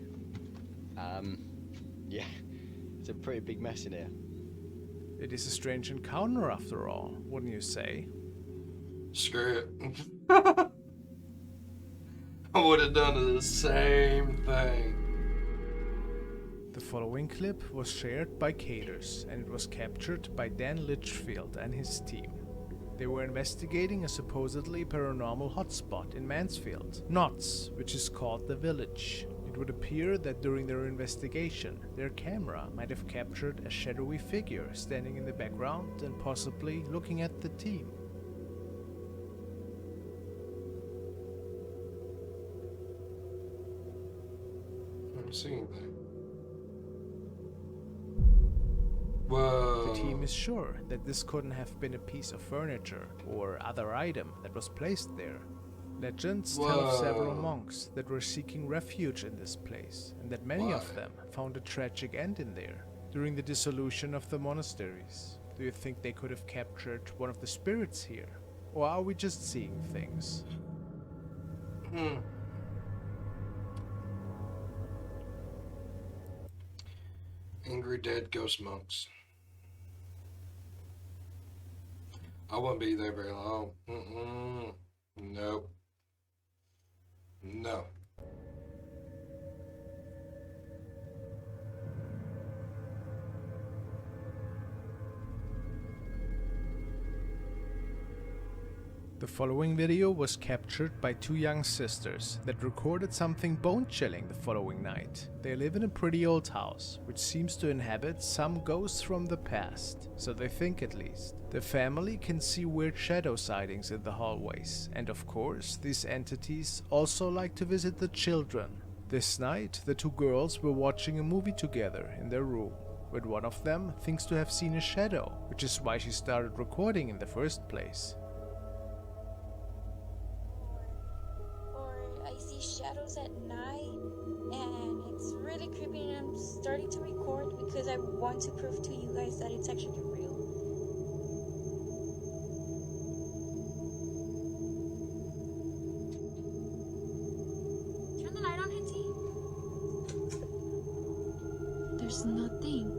I: Yeah, it's a pretty big mess in here.
G: It is a strange encounter after all, wouldn't you say?
A: Screw it. I would have done the same thing.
G: The following clip was shared by Caters and it was captured by Dan Litchfield and his team. They were investigating a supposedly paranormal hotspot in Mansfield, Knott's, which is called the Village. It would appear that during their investigation, their camera might have captured a shadowy figure standing in the background and possibly looking at the team.
A: I'm seeing that. Whoa.
G: The team is sure that this couldn't have been a piece of furniture or other item that was placed there. Legends tell of several monks that were seeking refuge in this place, and that many of them found a tragic end in there. During the dissolution of the monasteries, do you think they could have captured one of the spirits here? Or are we just seeing things?
A: Angry dead ghost monks. I wouldn't be there very long. Nope. No.
G: The following video was captured by 2 young sisters that recorded something bone-chilling the following night. They live in a pretty old house, which seems to inhabit some ghosts from the past, so they think at least. The family can see weird shadow sightings in the hallways, and of course, these entities also like to visit the children. This night, the 2 girls were watching a movie together in their room, but one of them thinks to have seen a shadow, which is why she started recording in the first place.
J: I see shadows at night and it's really creepy, and I'm starting to record because I want to prove to you guys that it's actually real. Turn the light on, Hinty. There's nothing.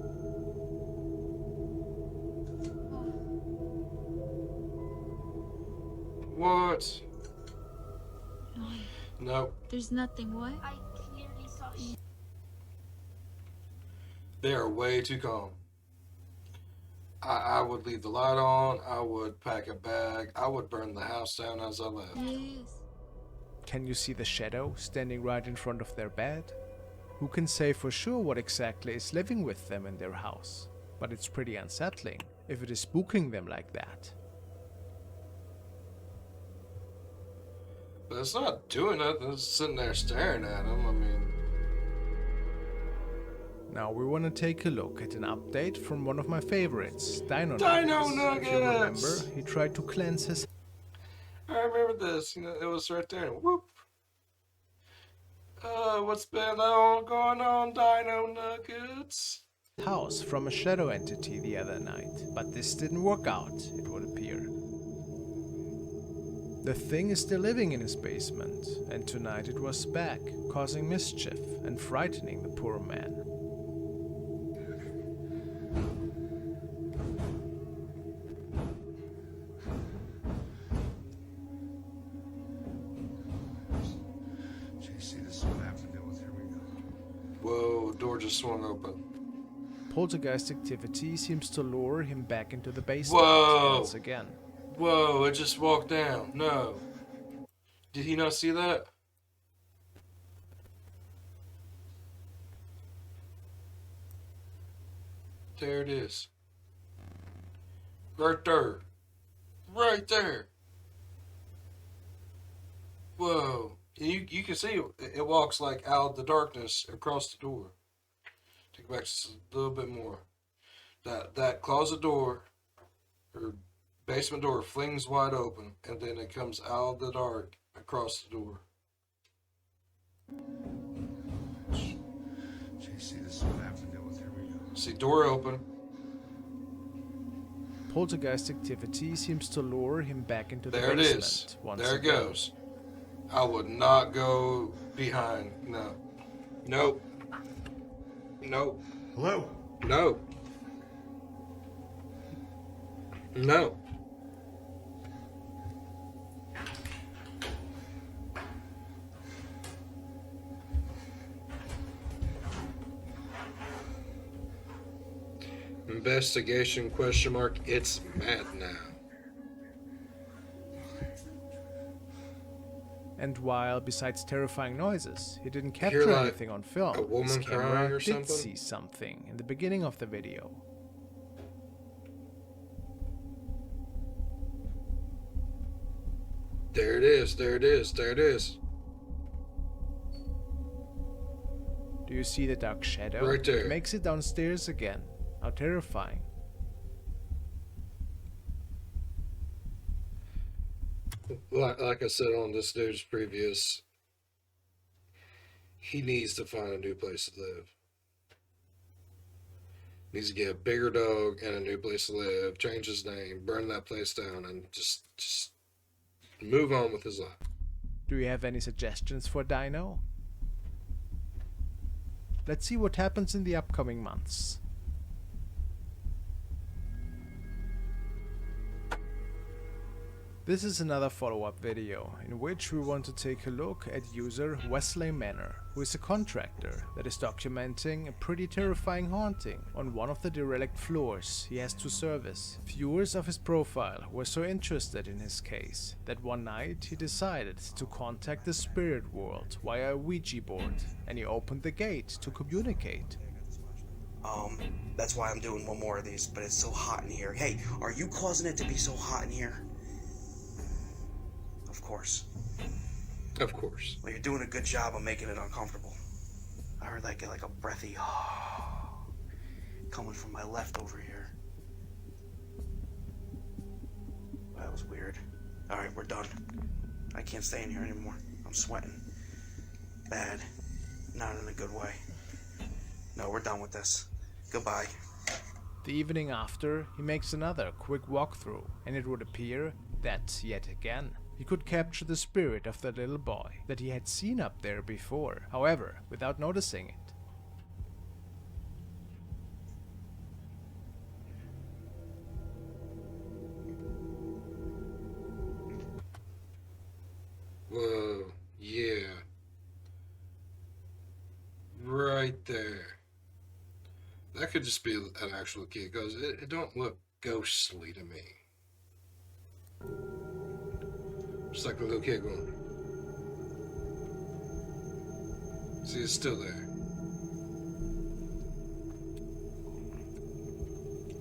A: What? No.
J: There's nothing. What? I clearly saw you.
A: They are way too calm. I would leave the light on. I would pack a bag. I would burn the house down as I left.
J: Yes.
G: Can you see the shadow standing right in front of their bed? Who can say for sure what exactly is living with them in their house? But it's pretty unsettling if it is spooking them like that.
A: But it's not doing nothing. It's sitting there staring at him. I mean...
G: Now we want to take a look at an update from one of my favorites, Dino
A: Nuggets!
G: If you remember, he tried to cleanse his...
A: I remember this. You know, it was right there. Whoop. What's been going on, Dino Nuggets?
G: house from a shadow entity the other night, but this didn't work out, it would appear. The thing is still living in his basement, and tonight it was back, causing mischief and frightening the poor man.
A: door just swung open.
G: Poltergeist activity seems to lure him back into the basement
A: Whoa!
G: once again.
A: Whoa, it just walked down. No. Did he not see that? There it is. Right there. Right there. Whoa. You can see it walks like out of the darkness across the door. Take it back just a little bit more. That closet door or basement door flings wide open, and then it comes out of the dark across the door.
K: JC, this is what I have to deal with. Here we go.
A: See, door open.
G: Poltergeist activity seems to lure him back into the
A: There it
G: basement
A: is.
G: once
A: There it
G: again.
A: goes. I would not go behind. No. Nope. Nope.
K: Hello?
A: No. No. Investigation ? It's mad now.
G: And while, besides terrifying noises, he didn't
A: Hear,
G: capture
A: like,
G: anything on film,
A: a woman
G: his
A: crying
G: camera
A: or
G: did
A: something?
G: see something in the beginning of the video.
A: There it is. There it is. There it is.
G: Do you see the dark shadow?
A: Right there.
G: It makes it downstairs again. How terrifying.
A: Like I said on this dude's previous, he needs to find a new place to live. Needs to get a bigger dog and a new place to live, change his name, burn that place down, and just move on with his life.
G: Do you have any suggestions for Dino? Let's see what happens in the upcoming months. This is another follow-up video in which we want to take a look at user Wesley Manor, who is a contractor that is documenting a pretty terrifying haunting on one of the derelict floors he has to service. Viewers of his profile were so interested in his case that one night he decided to contact the spirit world via a Ouija board, and he opened the gate to communicate.
L: That's why I'm doing one more of these, but it's so hot in here. Hey, are you causing it to be so hot in here? Of course.
A: Of course.
L: Well, you're doing a good job of making it uncomfortable. I heard like a breathy coming from my left over here. That was weird. Alright, we're done. I can't stay in here anymore. I'm sweating. Bad. Not in a good way. No, we're done with this. Goodbye.
G: The evening after, he makes another quick walkthrough, and it would appear that, yet again, he could capture the spirit of the little boy that he had seen up there before, however, without noticing it.
A: Whoa, yeah. Right there. That could just be an actual kid, because it don't look ghostly to me. Just like a little kid going. See, it's still there.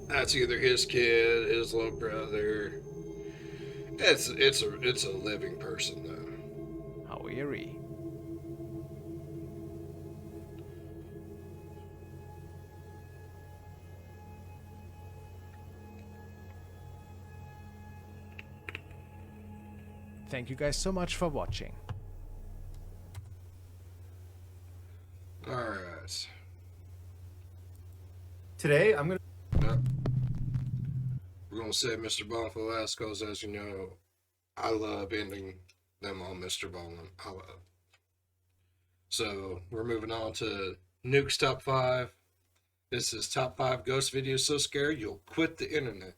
A: That's either his kid, his little brother. It's a living person though.
G: How eerie. Thank you guys so much for watching.
A: Alright.
M: Today, I'm gonna...
A: We're gonna save Mr. Ball for last, because as you know, I love ending them on Mr. Ballin. I love. So, we're moving on to Nuke's Top 5. This is Top 5 Ghost Videos So Scary You'll Quit the Internet.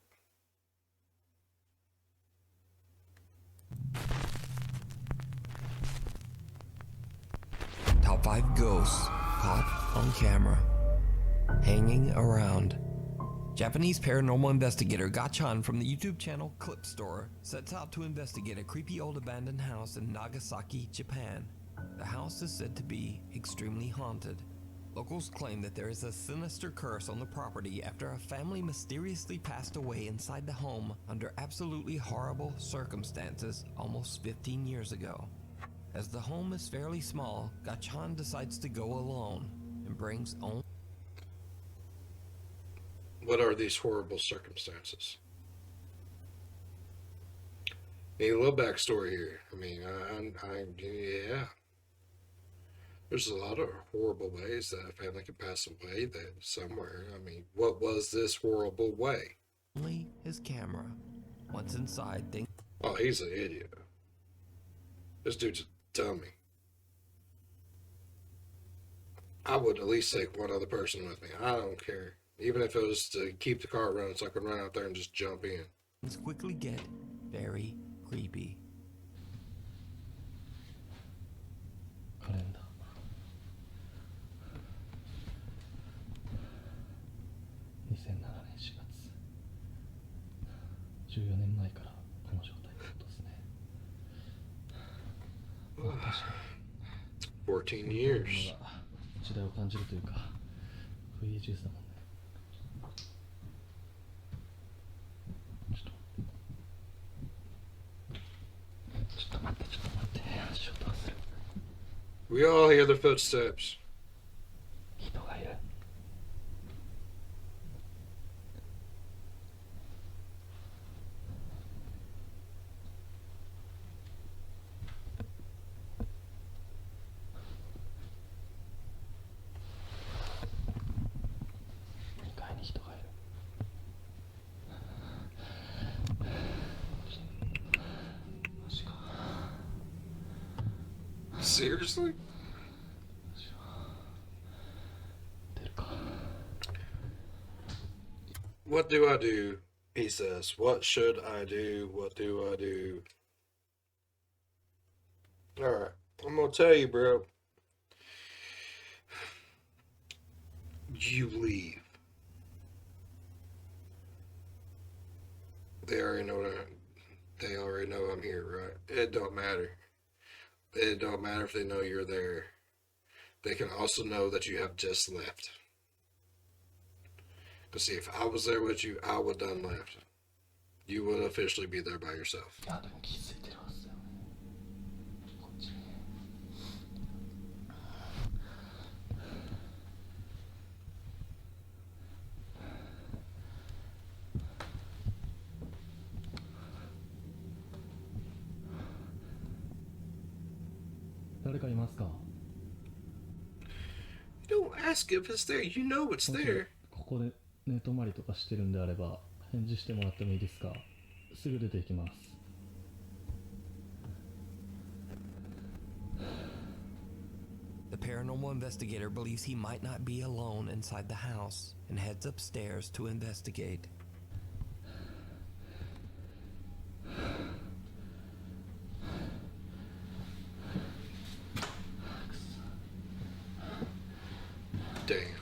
N: Top 5 ghosts caught
M: on camera, hanging around. Japanese paranormal investigator Gachan from the YouTube channel Clip Store sets out to investigate a creepy old abandoned house in Nagasaki, Japan. The house is said to be extremely haunted. Locals claim that there is a sinister curse on the property after a family mysteriously passed away inside the home under absolutely horrible circumstances almost 15 years ago. As the home is fairly small, Gachan decides to go alone and brings only...
A: What are these horrible circumstances? Need a little backstory here. I mean, yeah. There's a lot of horrible ways that a family can pass away that somewhere. I mean, what was this horrible way?
M: Only his camera. Once inside, things...
A: Oh, he's an idiot. This dude's a dummy. I would at least take one other person with me. I don't care. Even if it was to keep the car running so I could run out there and just jump in.
M: Things quickly get very creepy.
N: カレンダー2007年4月14年前からこの状態ってことですね。まあ確かに
A: 14 years.
N: 時代を感じるというか VHS だもんね。ちょっと待って足音がする。
A: We all hear the footsteps.
N: 人がいる。2階に人がいる。マジか。
A: Seriously? What do I do? He says, what should I do? What do I do? Alright, I'm gonna tell you, bro. You leave. They already know I'm here, right? It don't matter. It don't matter if they know you're there. They can also know that you have just left. Because see, if I was there with you, I would have done left. You would officially be there by yourself.
N: あ、でも気づいてるはずだよね。こっちに。誰かいますか？
A: Don't ask if it's there. You know it's there.
N: ここで寝泊まりとかしてるんであれば返事してもらってもいいですか？すぐ出て行きます。
M: The paranormal investigator believes he might not be alone inside the house and heads upstairs to investigate.
A: Damn.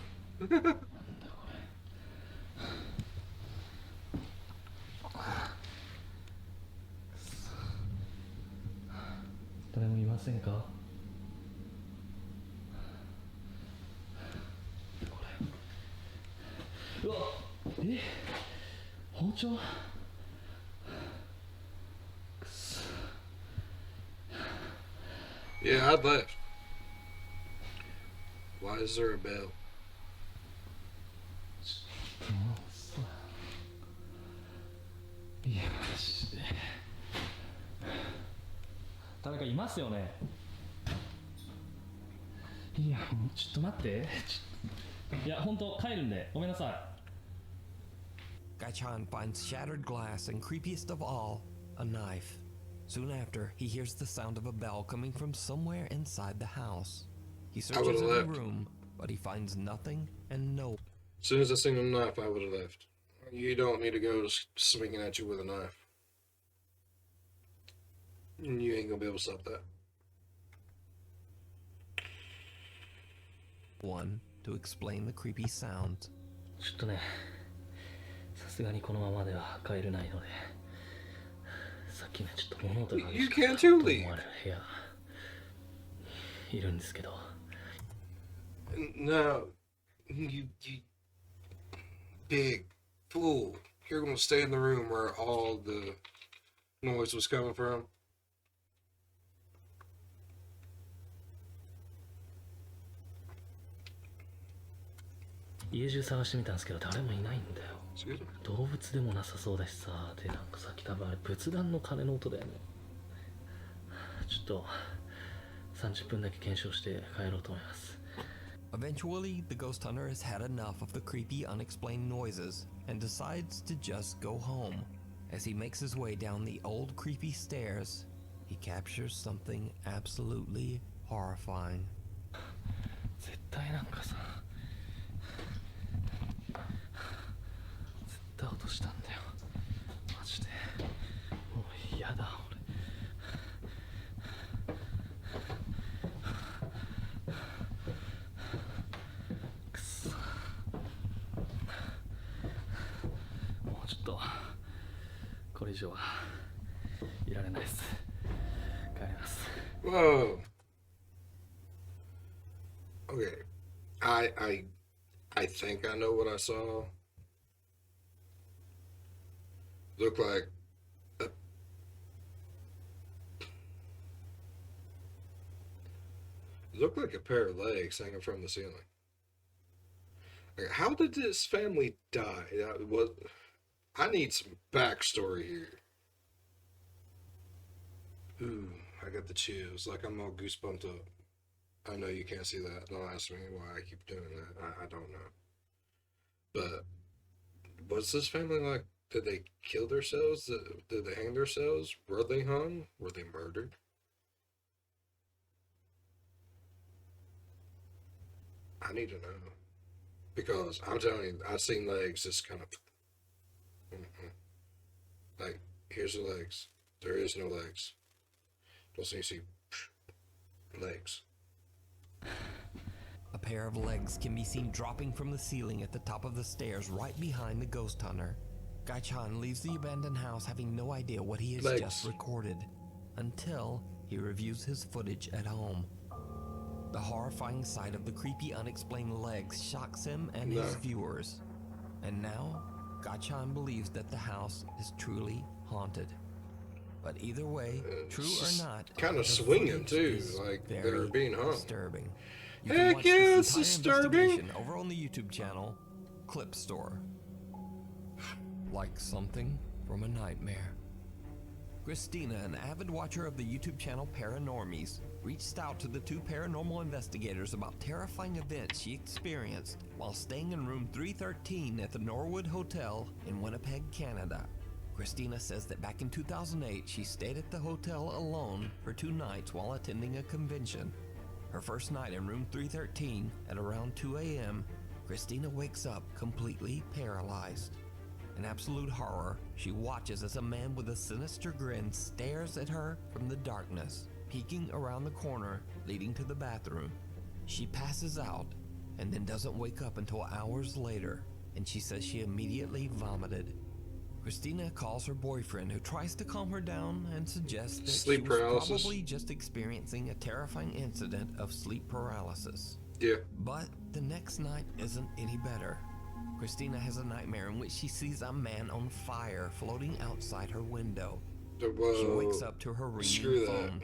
N: 誰もいませんか？これ。うわ、え？包丁？くそ。
A: Yeah, I'd left. Why is there a bell?
N: いや、マジで。誰かいますよね。いや、もうちょっと待って。いや、本当帰るんで、ごめんなさい。
M: Gaichan finds shattered glass and, creepiest of all, a knife. Soon after, he hears the sound of a bell coming from somewhere inside the house. He searches in the room, but he finds nothing and no.
A: As soon as I seen the knife, I would have left. You don't need to go swinging at you with a knife. You ain't gonna be able to stop that.
M: One to explain the creepy sounds.
N: ちょっとね、さすがにこのままでは帰れないので、さっきね、ちょっと物音が激しかったと思われる部屋いるんですけど。
A: No, you big fool. You're gonna stay in the room where all the noise was coming from.
N: 家中探してみたんですけど誰もいないんだよ。動物でもなさそうだしさ。で、なんかさっき多分あれ仏壇の鐘の音だよね。ちょっと30分だけ検証して帰ろうと思います。
M: Eventually, the ghost hunter has had enough of the creepy, unexplained noises and decides to just go home. As he makes his way down the old, creepy stairs, he captures something absolutely horrifying.
N: 絶対なんかさ、絶対落としたんだよ。マジで。もう嫌だ、俺。くそ。もうちょっと、これ以上はいられないです。帰ります。
A: Whoa. Okay. I think I know what I saw. Looked like a pair of legs hanging from the ceiling. Like, how did this family die? I need some backstory here. Ooh, I got the chills. Like I'm all goosebumped up. I know you can't see that. Don't ask me why I keep doing that. I don't know. But what's this family like? Did they kill themselves? Did they hang themselves? Were they hung? Were they murdered? I need to know. Because I'm telling you, I've seen legs just kind of... Like, here's the legs. There is no legs. Don't see legs.
M: A pair of legs can be seen dropping from the ceiling at the top of the stairs right behind the ghost hunter. Gai-chan leaves the abandoned house having no idea what he has just recorded, until he reviews his footage at home. The horrifying sight of the creepy, unexplained legs shocks him and his viewers. And now, Gai-chan believes that the house is truly haunted. But either way, true or not,
A: kind of swinging too, like they're being hung.
M: Disturbing.
A: Heck yeah, it's disturbing.
M: Over on the YouTube channel, Clip Store. Like something from a nightmare. Christina, an avid watcher of the YouTube channel Paranormies, reached out to the two paranormal investigators about terrifying events she experienced while staying in room 313 at the Norwood Hotel in Winnipeg, Canada. Christina says that back in 2008, she stayed at the hotel alone for 2 nights while attending a convention. Her first night in room 313 at around 2 a.m., Christina wakes up completely paralyzed. In absolute horror, she watches as a man with a sinister grin stares at her from the darkness, peeking around the corner leading to the bathroom. She passes out and then doesn't wake up until hours later, and she says she immediately vomited. Christina calls her boyfriend, who tries to calm her down and suggests that she was probably just experiencing a terrifying incident of sleep paralysis.
A: Yeah.
M: But the next night isn't any better. Christina has a nightmare in which she sees a man on fire floating outside her window.
A: Whoa.
M: She wakes up to her ringing phone.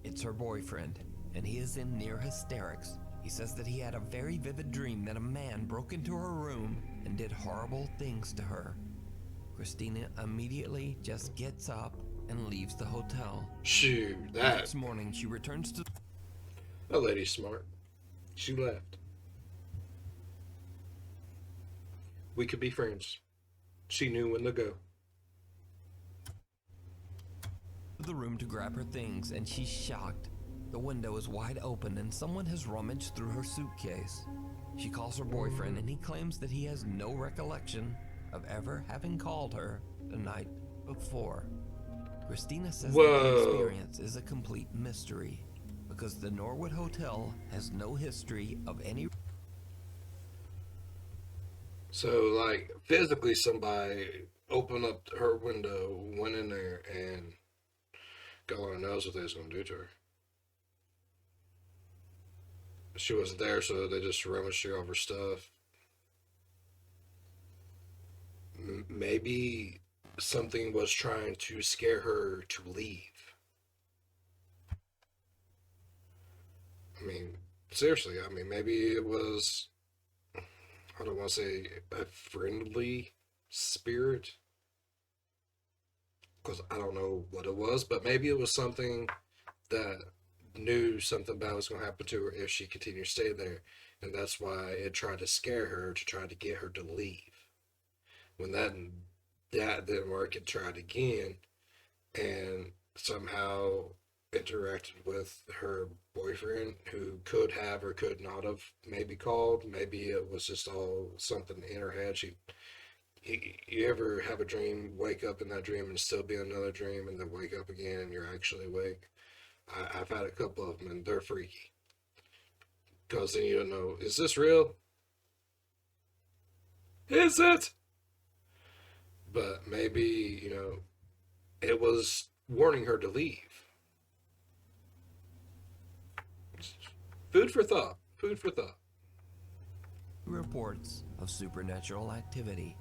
M: It's her boyfriend, and he is in near hysterics. He says that he had a very vivid dream that a man broke into her room and did horrible things to her. Christina immediately just gets up and leaves the hotel.
A: Shoot,
M: The next morning, she returns to...
A: That lady's smart. She left. We could be friends. She knew when to go.
M: The room to grab her things, and she's shocked. The window is wide open and someone has rummaged through her suitcase. She calls her boyfriend and he claims that he has no recollection of ever having called her the night before. Christina says that the experience is a complete mystery because the Norwood Hotel has no history of any...
A: So, like, physically, somebody opened up her window, went in there, and God only knows what they was going to do to her. She wasn't there, so they just rummaged through all her stuff. Maybe something was trying to scare her to leave. I mean, seriously, I mean, maybe it was, I don't want to say a friendly spirit, because I don't know what it was, but maybe it was something that knew something bad was going to happen to her if she continued to stay there. And that's why it tried to scare her to try to get her to leave. When that didn't work, it tried again and somehow interacted with her boyfriend, who could have or could not have maybe called. Maybe it was just all something in her head. You ever have a dream, wake up in that dream and still be in another dream, and then wake up again and you're actually awake? I've had a couple of them, and they're freaky. Because then you don't know, is this real? Is it? But maybe, it was warning her to leave. Food for thought. Food for thought.
M: Reports of supernatural activity.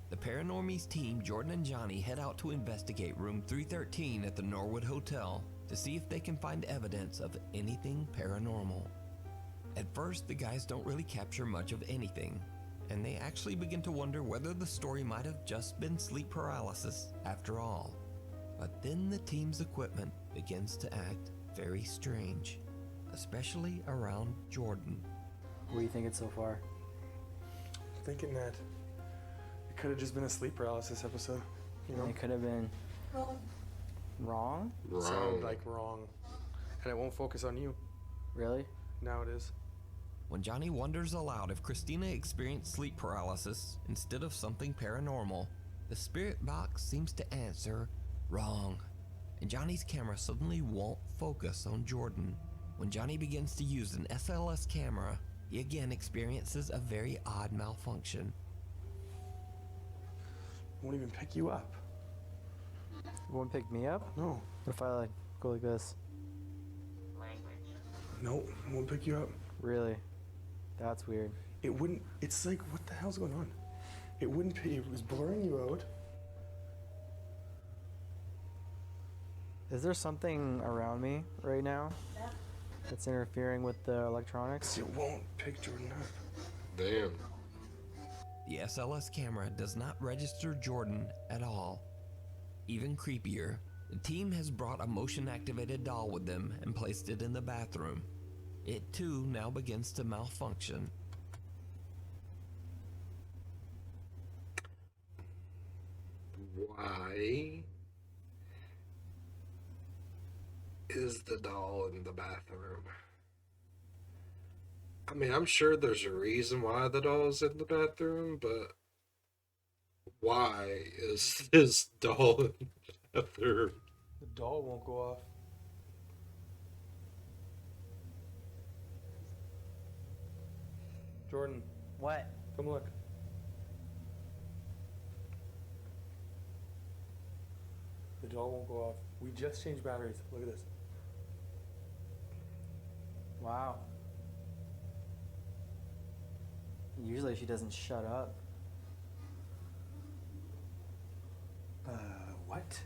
M: The Paranormies team, Jordan and Johnny, head out to investigate room 313 at the Norwood Hotel to see if they can find evidence of anything paranormal. At first, the guys don't really capture much of anything, and they actually begin to wonder whether the story might have just been sleep paralysis after all. But then the team's equipment begins to act very strange, especially around Jordan.
O: What are you thinking so far?
P: Thinking that it could have just been a sleep paralysis episode.
O: It could have been wrong?
P: Sound like wrong. And it won't focus on you.
O: Really?
P: Now it is.
M: When Johnny wonders aloud if Christina experienced sleep paralysis instead of something paranormal, the spirit box seems to answer wrong, and Johnny's camera suddenly won't focus on Jordan. When Johnny begins to use an SLS camera, he again experiences a very odd malfunction.
P: Won't even pick you up.
O: It won't pick me up?
P: No.
O: What if I go like this?
P: No, it won't pick you up.
O: Really? That's weird.
P: It wouldn't. It's like, what the hell's going on? It wouldn't pick. It was blurring you out.
O: Is there something around me right now that's interfering with the electronics?
P: It won't pick Jordan up.
A: Damn.
M: The SLS camera does not register Jordan at all. Even creepier, the team has brought a motion-activated doll with them and placed it in the bathroom. It too now begins to malfunction.
A: Why is the doll in the bathroom? I mean, I'm sure there's a reason why the doll's in the bathroom, but why is this doll in the bathroom?
P: The doll won't go off. Jordan.
O: What?
P: Come look. The doll won't go off. We just changed batteries. Look at this.
O: Wow. Usually she doesn't shut up.
P: What?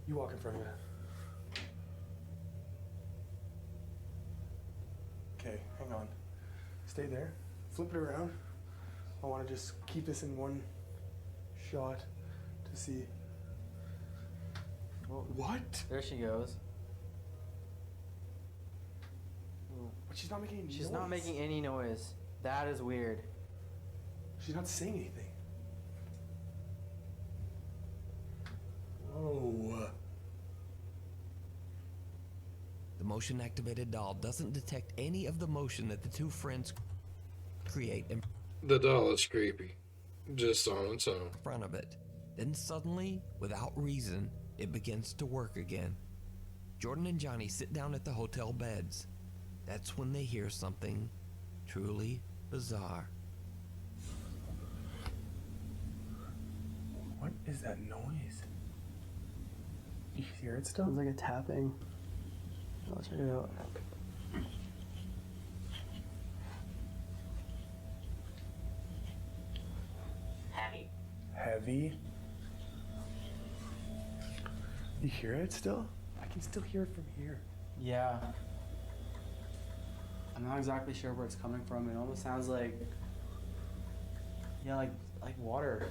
P: You walk in front of it. Okay, hang on. Stay there. Flip it around. I want to just keep this in one shot to see.
O: Well,
P: what?
O: There she goes.
P: But she's not making any noise.
O: She's not making any noise. That is weird.
P: She's not saying anything. Whoa.
M: The motion-activated doll doesn't detect any of the motion that the two friends create in
A: The doll is creepy, just on its own.
M: front of it. Then suddenly, without reason, it begins to work again. Jordan and Johnny sit down at the hotel beds. That's when they hear something truly bizarre.
P: is that noise? You hear it still?
O: Sounds like a tapping. I'll check it out.
P: Heavy. You hear it still? I can still hear it from here.
O: Yeah. I'm not exactly sure where it's coming from. It almost sounds like, yeah, like water.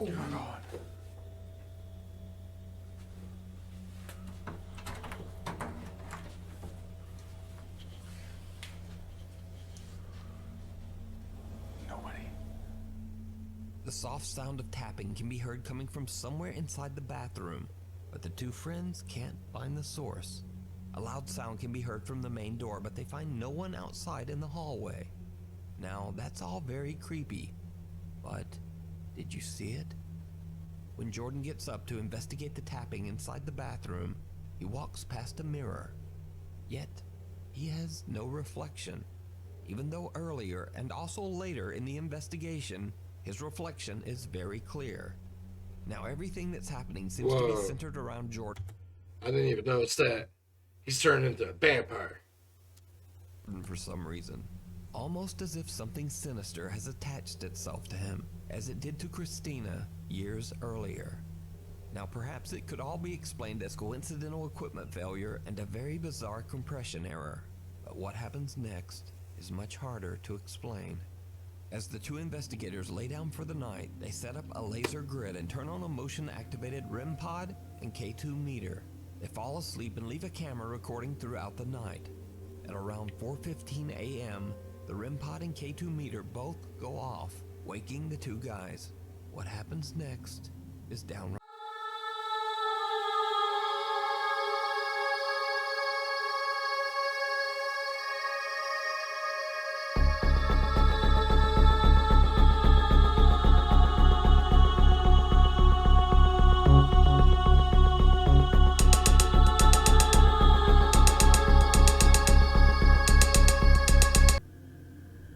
P: Oh my god.
M: The soft sound of tapping can be heard coming from somewhere inside the bathroom, but the two friends can't find the source. A loud sound can be heard from the main door, but they find no one outside in the hallway. Now, that's all very creepy, but did you see it? When Jordan gets up to investigate the tapping inside the bathroom, he walks past a mirror. Yet, he has no reflection, even though earlier and also later in the investigation, his reflection is very clear. Now everything that's happening seems to be centered around Jordan.
A: I didn't even notice that. He's turned into a vampire.
M: For some reason. Almost as if something sinister has attached itself to him, as it did to Christina years earlier. Now perhaps it could all be explained as coincidental equipment failure and a very bizarre compression error. But what happens next is much harder to explain. As the two investigators lay down for the night, they set up a laser grid and turn on a motion-activated REM pod and K2 meter. They fall asleep and leave a camera recording throughout the night. At around 4:15 a.m., the REM pod and K2 meter both go off, waking the two guys. What happens next is downright.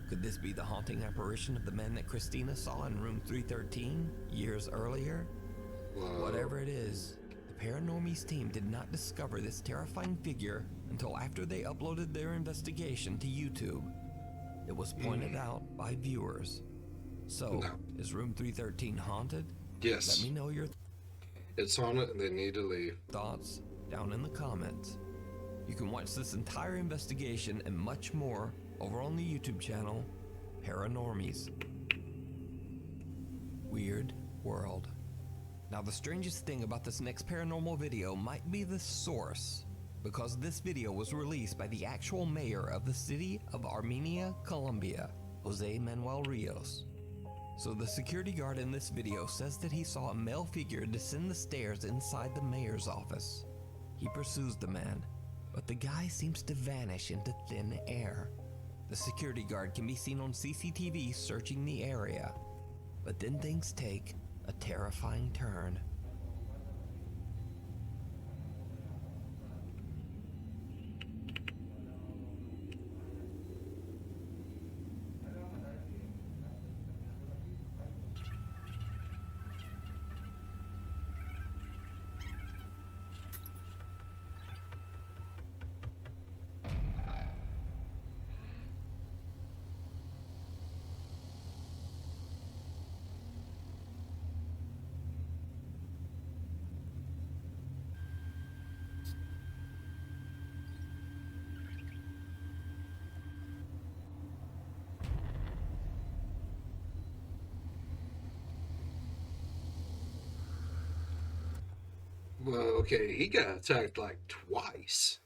M: Could this be the haunting apparition of the man that Christina saw in room 313 years earlier? Whatever it is, the Paranormies team did not discover this terrifying figure until after they uploaded their investigation to YouTube. It was pointed out by viewers. So, is room 313 haunted?
A: Yes.
M: Let me know your
A: It's haunted and they need to leave.
M: thoughts down in the comments. You can watch this entire investigation and much more over on the YouTube channel, Paranormies. Weird World. Now the strangest thing about this next paranormal video might be the source, because this video was released by the actual mayor of the city of Armenia, Colombia, Jose Manuel Rios. So the security guard in this video says that he saw a male figure descend the stairs inside the mayor's office. He pursues the man, but the guy seems to vanish into thin air. The security guard can be seen on CCTV searching the area, but then things take a terrifying turn.
A: Well, okay, he got attacked like twice.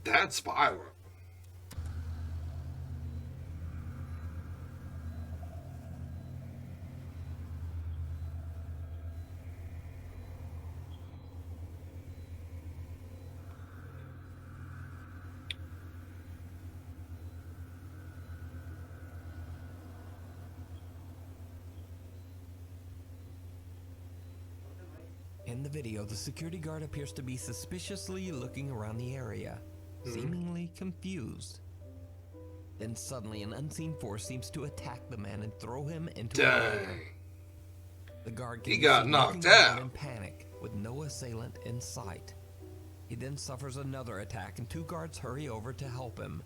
A: That's violent.
M: In the video, the security guard appears to be suspiciously looking around the area, seemingly confused. Then suddenly an unseen force seems to attack the man and throw him into a lair. The guard can
A: He
M: be
A: got
M: seen
A: knocked
M: looking around
A: out.
M: in panic, with no assailant in sight. He then suffers another attack and 2 guards hurry over to help him.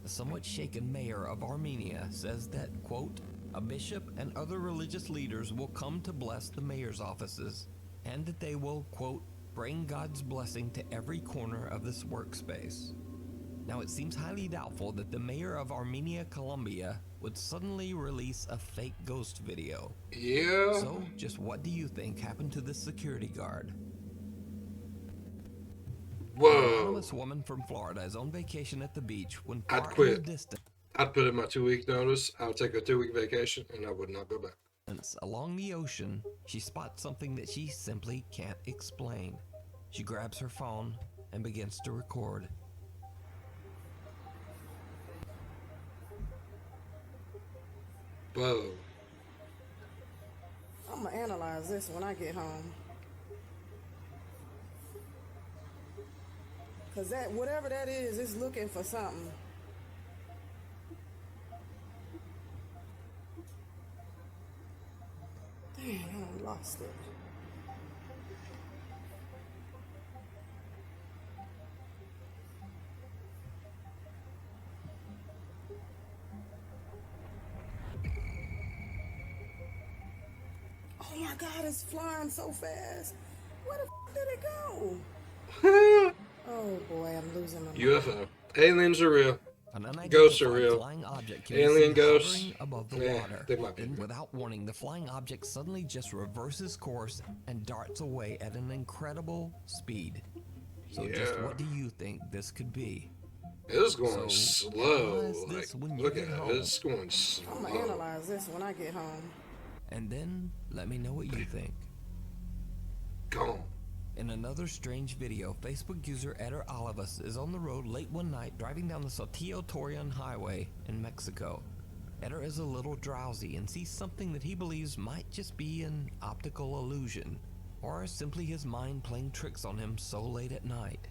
M: The somewhat shaken mayor of Armenia says that, quote, a bishop and other religious leaders will come to bless the mayor's offices, and that they will, quote, bring God's blessing to every corner of this workspace. Now, it seems highly doubtful that the mayor of Armenia, Colombia, would suddenly release a fake ghost video.
A: Yeah.
M: So, just what do you think happened to this security guard?
A: Whoa.
M: An anonymous woman from Florida is on vacation at the beach when
A: I'd
M: far in
A: quit.
M: the distance,
A: I'd put in my 2-week notice. I would take a 2-week vacation, and I would not go back.
M: along the ocean, she spots something that she simply can't explain. She grabs her phone and begins to record.
A: Whoa.
Q: I'm gonna analyze this when I get home. Cause that, whatever that is looking for something. Dang, I done lost it. Oh my God, it's flying so fast. Where the f did it go? Oh boy, I'm losing my mind.
A: UFO. Aliens are real.
M: An
A: Ghosts are
M: unidentified
A: real.
M: flying object can be
A: Alien
M: seen
A: ghosts.
M: hovering above the
A: Yeah,
M: water.
A: they might be.
M: Then, without warning, the flying object suddenly just reverses course and darts away at an incredible speed. So, just
A: Yeah.
M: what do you think this could be?
A: It was going
M: So,
A: slow.
M: analyze this
A: Like,
M: when you
A: look
M: get
A: at it.
M: home.
A: It's going
Q: I'm gonna
A: slow.
Q: analyze this when I get home.
M: And then let me know what you think.
A: Gone.
M: In another strange video, Facebook user Eder Olivas is on the road late one night driving down the Saltillo Torreon Highway in Mexico. Eder is a little drowsy and sees something that he believes might just be an optical illusion, or simply his mind playing tricks on him so late at night.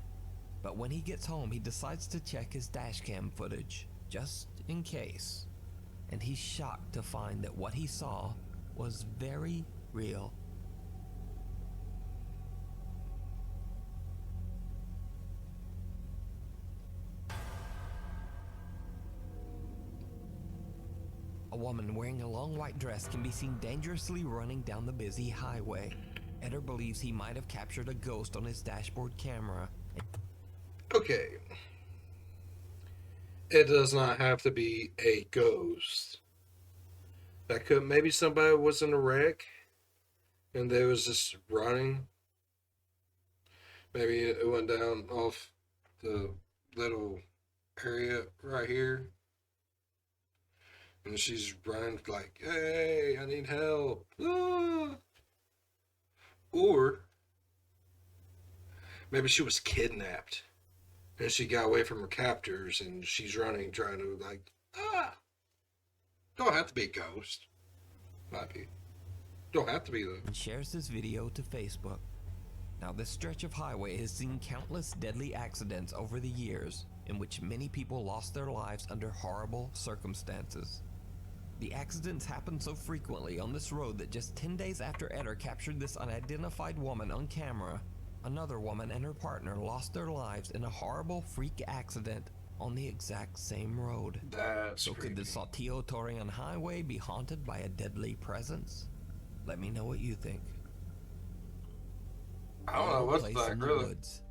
M: But when he gets home, he decides to check his dashcam footage, just in case. And he's shocked to find that what he saw was very real. A woman wearing a long white dress can be seen dangerously running down the busy highway. Eder believes he might have captured a ghost on his dashboard camera.
A: Okay. It does not have to be a ghost. That could, maybe somebody was in a wreck and they was just running. Maybe it went down off the little area right here. And she's running like, hey, I need help. Ah. Or maybe she was kidnapped and she got away from her captors and she's running trying to like, don't have to be a ghost. Might be. Don't have to be though.
M: And shares this video to Facebook. Now, this stretch of highway has seen countless deadly accidents over the years in which many people lost their lives under horrible circumstances. The accidents happen so frequently on this road that just 10 days after Eder captured this unidentified woman on camera, another woman and her partner lost their lives in a horrible freak accident on the exact same road.
A: So
M: could the Saltillo Torreon Highway be haunted by a deadly presence? Let me know what you think.
A: I don't know what's
M: Place
A: that,
M: in the
A: really.
M: woods.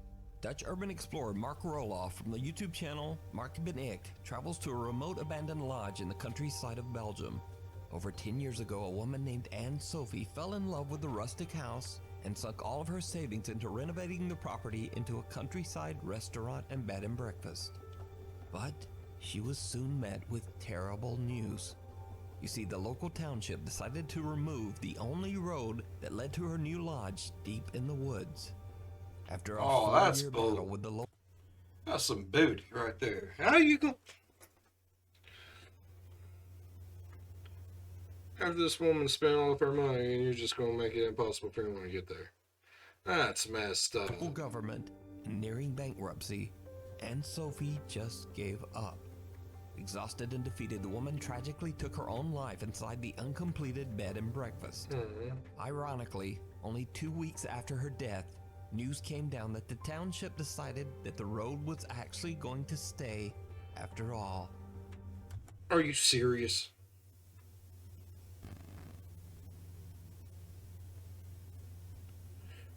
M: Dutch urban explorer Mark Roloff from the YouTube channel Mark Ben Ik travels to a remote abandoned lodge in the countryside of Belgium. Over 10 years ago, a woman named Anne Sophie fell in love with the rustic house and sunk all of her savings into renovating the property into a countryside restaurant and bed and breakfast. But she was soon met with terrible news. You see, the local township decided to remove the only road that led to her new lodge deep in the woods. After a
A: that's
M: 4-year
A: bull.
M: battle with the local...
A: That's some booty right there. How you go? After this woman spent all of her money and you're just going to make it impossible for anyone to get there. That's messed up.
M: Local government and nearing bankruptcy, and Sophie just gave up. Exhausted and defeated, the woman tragically took her own life inside the uncompleted bed and breakfast. Ironically, only 2 weeks after her death, news came down that the township decided that the road was actually going to stay after all.
A: Are you serious?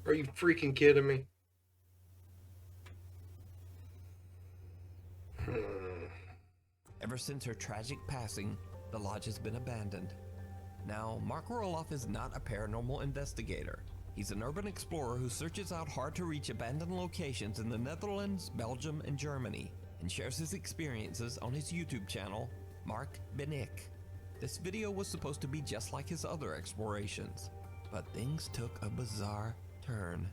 A: Are you freaking kidding me?
M: Ever since her tragic passing, the lodge has been abandoned. Now, Mark Roloff is not a paranormal investigator. He's an urban explorer who searches out hard-to-reach abandoned locations in the Netherlands, Belgium, and Germany, and shares his experiences on his YouTube channel, Mark Ben Ik. This video was supposed to be just like his other explorations, but things took a bizarre turn.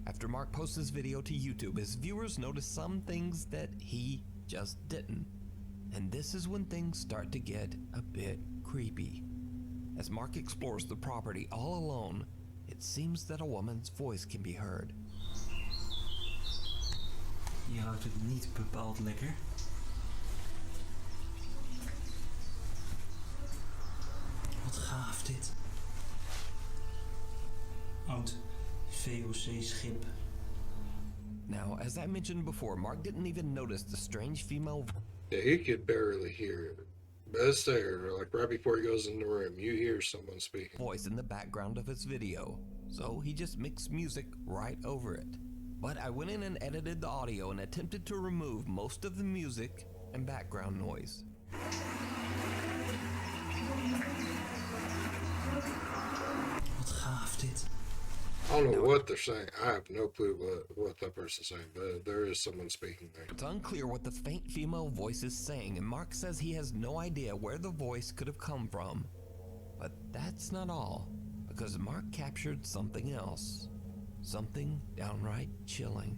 M: After Mark posts his video to YouTube, his viewers noticed some things that he just didn't. And this is when things start to get a bit creepy. As Mark explores the property all alone, it seems that a woman's voice can be heard.
R: Je houdt het niet bepaald lekker. Wat gaaf dit. Oud VOC-schip.
M: Now, as I mentioned before, Mark didn't even notice the strange female
A: Yeah, he could barely hear it. But it's there, like right before he goes in the room, you hear someone speaking.
M: voice in the background of his video, so he just mixed music right over it. But I went in and edited the audio and attempted to remove most of the music and background noise.
R: Wat gaaf dit.
A: I don't know what they're saying. I have no clue what that person's saying, but there is someone speaking there.
M: It's unclear what the faint female voice is saying, and Mark says he has no idea where the voice could have come from. But that's not all, because Mark captured something else. Something downright chilling.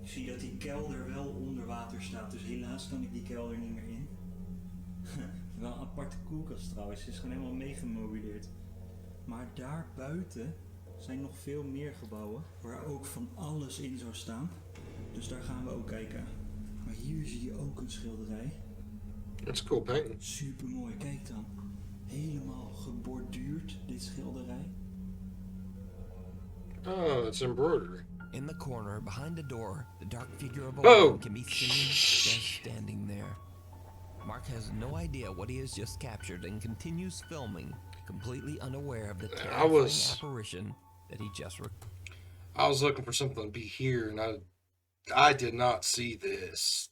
R: Ik zie dat die kelder wel onder water staat, dus helaas kan ik die kelder niet meer in. Wel een aparte koelkast trouwens, ze is gewoon helemaal meegemobileerd. Maar daar buiten zijn nog veel meer gebouwen waar ook van alles in zou staan. Dus daar gaan we ook kijken. Maar hier zie je ook een schilderij.
A: That's cool painting.
R: Super mooi, kijk dan. Helemaal geborduurd, dit schilderij.
A: Oh, it's embroidery.
M: In the corner, behind the door, the dark figure of a
A: Oh!
M: woman can be seen just standing there. Mark has no idea what he has just captured and continues filming, completely unaware of the terrifying apparition that he just
A: I was looking for something to be here, and I did not see this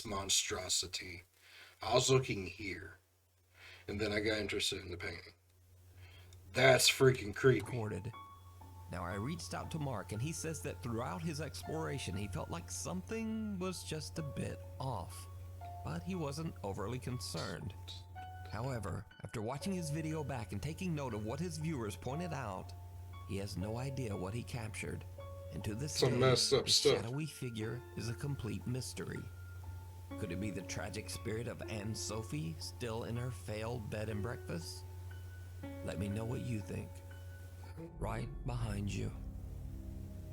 A: monstrosity. I was looking here, and then I got interested in the painting. That's freaking creepy.
M: recorded. Now, I reached out to Mark, and he says that throughout his exploration, he felt like something was just a bit off, but he wasn't overly concerned. However, after watching his video back and taking note of what his viewers pointed out, he has no idea what he captured, and to this
A: Some
M: day,
A: messed up
M: the
A: stuff.
M: shadowy figure is a complete mystery. Could it be the tragic spirit of Anne Sophie still in her failed bed and breakfast? Let me know what you think. Right behind you.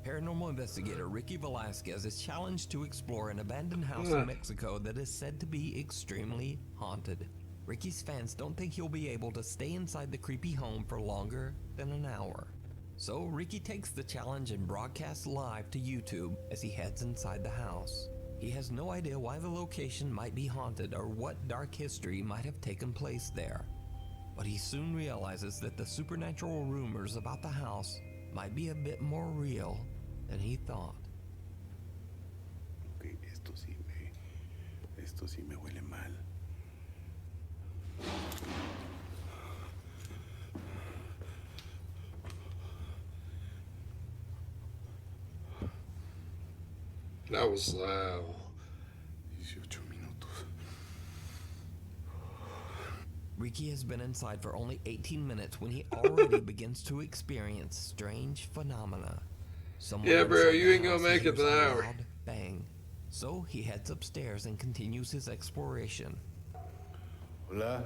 M: Paranormal investigator Ricky Velasquez is challenged to explore an abandoned house in Mexico that is said to be extremely haunted. Ricky's fans don't think he'll be able to stay inside the creepy home for longer than an hour. So Ricky takes the challenge and broadcasts live to YouTube as he heads inside the house. He has no idea why the location might be haunted or what dark history might have taken place there. But he soon realizes that the supernatural rumors about the house might be a bit more real than he thought.
K: Ok, esto sí me huele mal.
A: That was loud.
K: 18 minutos.
M: Ricky has been inside for only 18 minutes when he already begins to experience strange phenomena. Someone
A: Yeah, bro,
M: inside
A: you
M: the
A: ain't gonna
M: house
A: make it
M: hears
A: the
M: a
A: hour.
M: loud bang. So he heads upstairs and continues his exploration.
K: Hola.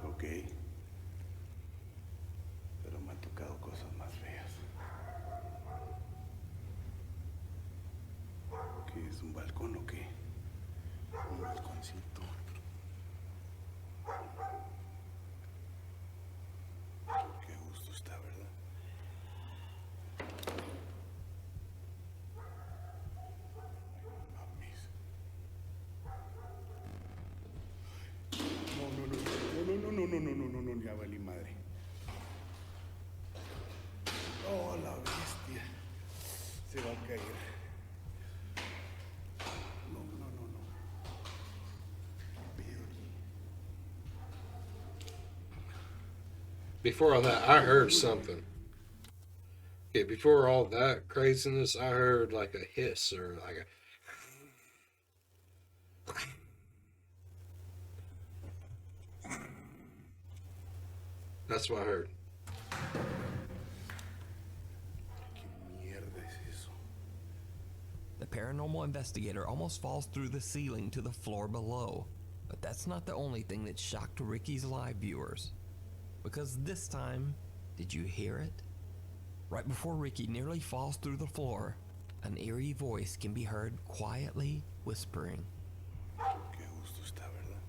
K: Ok, Pero me han tocado cosas más feas. ¿Qué es un balcón o qué? Un balconcito. Qué gusto está, ¿verdad? No, ya valí madre. Oh, la bestia. Se va a caer. No.
A: Before all that, I heard something. Okay, before all that craziness, I heard like a hiss or like a. That's what I heard.
M: The paranormal investigator almost falls through the ceiling to the floor below. But that's not the only thing that shocked Ricky's live viewers. Because this time, did you hear it? Right before Ricky nearly falls through the floor, an eerie voice can be heard quietly whispering.
K: Qué gusto está, ¿verdad?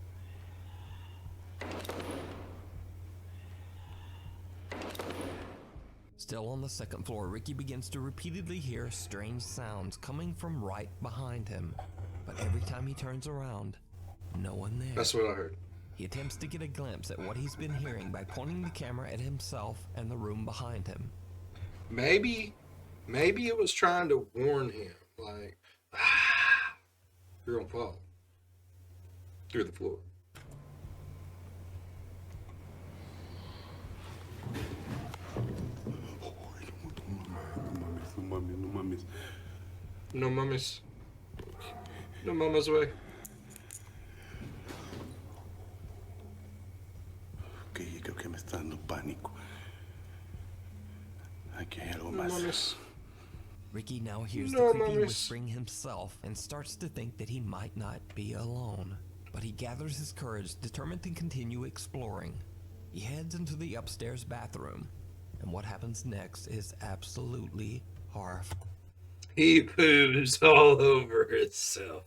M: Still on the second floor, Ricky begins to repeatedly hear strange sounds coming from right behind him. But every time he turns around, no one there.
A: That's what I heard.
M: He attempts to get a glimpse at what he's been hearing by pointing the camera at himself and the room behind him.
A: Maybe it was trying to warn him, like, you're gonna fall through the floor. No mames. No mames, güey.
K: Ok, creo que me está dando pánico. Aquí hay algo
A: No
K: más.
A: mames.
M: Ricky now hears
A: No
M: the creepy
A: mames.
M: whispering himself and starts to think that he might not be alone. But he gathers his courage, determined to continue exploring. He heads into the upstairs bathroom, and what happens next is absolutely horrifying.
A: He poos all over himself.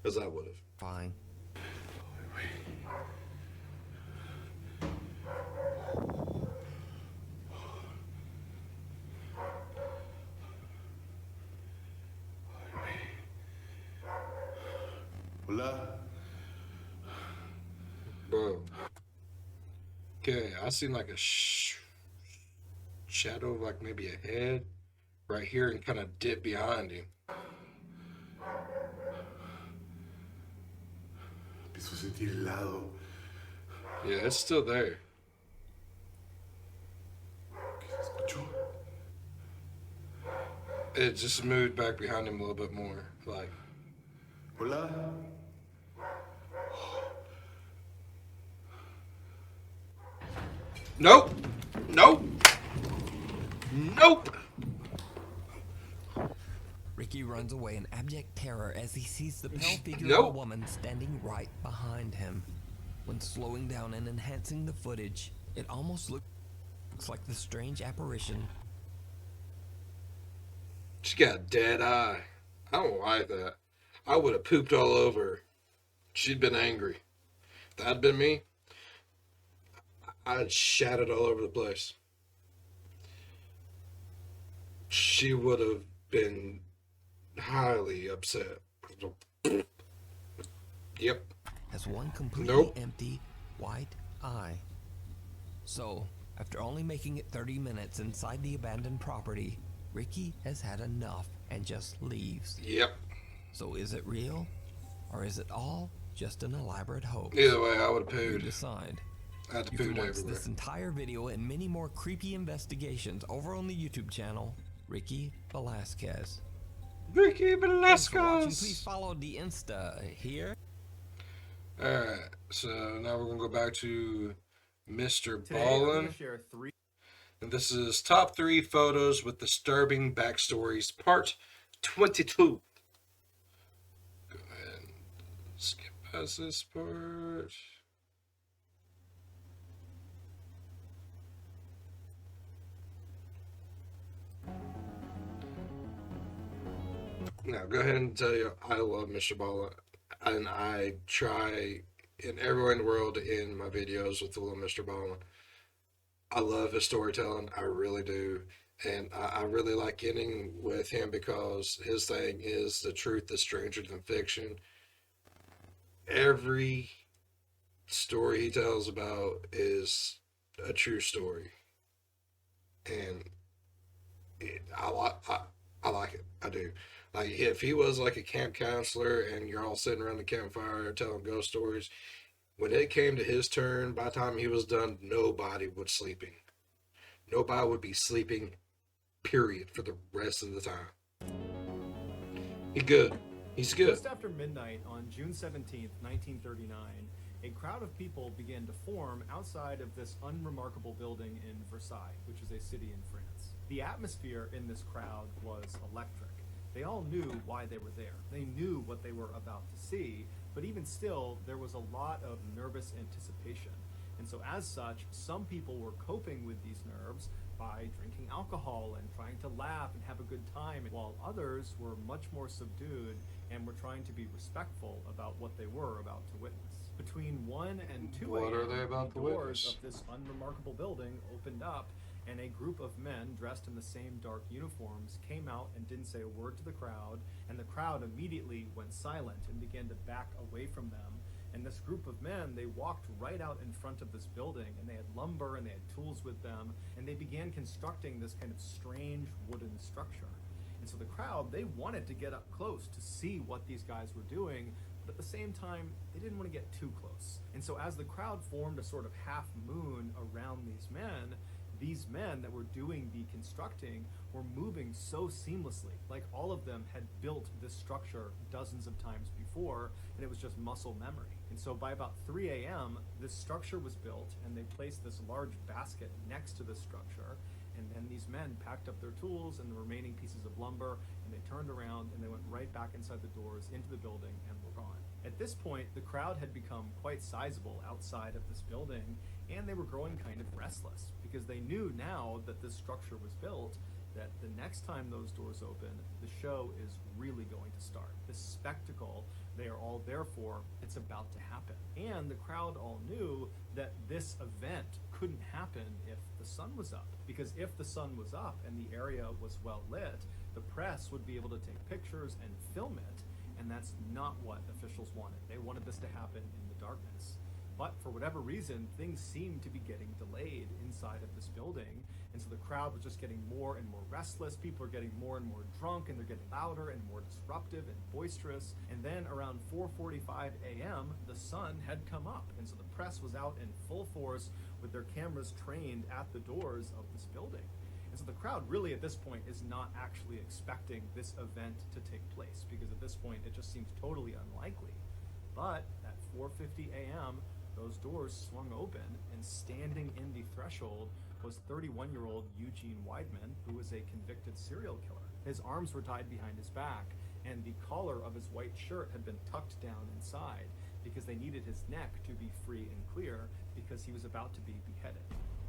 A: Because I would have.
M: Fine.
K: Hola.
A: Bro. Okay, I seen like a shadow, like maybe a head right here and kind of dip behind him.
K: Empiezo a sentir helado.
A: Yeah, it's still there.
K: ¿Qué se escuchó?
A: It just moved back behind him a little bit more. Like,
K: Hola.
A: nope. Nope. Nope.
M: Ricky runs away in abject terror as he sees the pale figure of
A: Nope.
M: a woman standing right behind him. When slowing down and enhancing the footage, it almost looks like the strange apparition.
A: She got a dead eye. I don't like that. I would have pooped all over her. She'd been angry. If that'd been me, I'd shat it all over the place. She would have been highly upset. Yep.
M: Has one completely
A: Nope.
M: empty white eye. So, after only making it 30 minutes inside the abandoned property, Ricky has had enough and just leaves.
A: Yep.
M: So is it real? Or is it all just an elaborate hoax?
A: Either way, I would have
M: You
A: pooed.
M: decide.
A: I had to
M: You
A: poo
M: can watch
A: everywhere.
M: this entire video and many more creepy investigations over on the YouTube channel, Ricky Velasquez.
A: Ricky
M: Thanks for watching.
A: Velasquez.
M: Please follow the Insta here.
A: Alright, so now we're going to go back to Mr.
B: Today, I'm
A: Ballin.
B: gonna share 3
A: And this is Top 3 Photos with Disturbing Backstories, Part 22. Go ahead and skip past this part. Now, go ahead and tell you, I love Mr. Ball, and I try in everywhere in the world to end my videos with the little Mr. Ball. I love his storytelling, I really do, and I really like ending with him because his thing is the truth is stranger than fiction. Every story he tells about is a true story, and I like it. I do. Like if he was like a camp counselor and you're all sitting around the campfire telling ghost stories, when it came to his turn, by the time he was done, nobody was sleeping. Nobody would be sleeping, period, for the rest of the time. He's good. He's good.
S: Just after midnight on June 17th, 1939, a crowd of people began to form outside of this unremarkable building in Versailles, which is a city in France. The atmosphere in this crowd was electric. They all knew why they were there. They knew what they were about to see, but even still, there was a lot of nervous anticipation. And so as such, some people were coping with these nerves by drinking alcohol and trying to laugh and have a good time, while others were much more subdued and were trying to be respectful about what they were about to witness. Between 1 and 2
A: What are they
S: a.m.,
A: about
S: the
A: to
S: doors
A: witness?
S: of this unremarkable building opened up, and a group of men dressed in the same dark uniforms came out and didn't say a word to the crowd, and the crowd immediately went silent and began to back away from them. And this group of men, they walked right out in front of this building, and they had lumber and they had tools with them, and they began constructing this kind of strange wooden structure. And so the crowd, they wanted to get up close to see what these guys were doing, but at the same time, they didn't want to get too close. And so as the crowd formed a sort of half moon around these men that were doing the constructing were moving so seamlessly, like all of them had built this structure dozens of times before, and it was just muscle memory. And so by about 3 a.m., this structure was built, and they placed this large basket next to the structure, and then these men packed up their tools and the remaining pieces of lumber, and they turned around and they went right back inside the doors into the building and were gone. At this point, the crowd had become quite sizable outside of this building, and they were growing kind of restless because they knew now that this structure was built that the next time those doors open, the show is really going to start. This spectacle they are all there for, it's about to happen. And the crowd all knew that this event couldn't happen if the sun was up, because if the sun was up and the area was well lit, the press would be able to take pictures and film it, and that's not what officials wanted. They wanted this to happen in the darkness. But for whatever reason, things seemed to be getting delayed inside of this building, and so the crowd was just getting more and more restless. People are getting more and more drunk, and they're getting louder and more disruptive and boisterous. And then around 4:45 a.m., the sun had come up, and so the press was out in full force with their cameras trained at the doors of this building. And so the crowd really at this point is not actually expecting this event to take place, because at this point it just seems totally unlikely. But at 4:50 a.m., those doors swung open, and standing in the threshold was 31-year-old Eugene Weidman, who was a convicted serial killer. His arms were tied behind his back, and the collar of his white shirt had been tucked down inside because they needed his neck to be free and clear because he was about to be beheaded.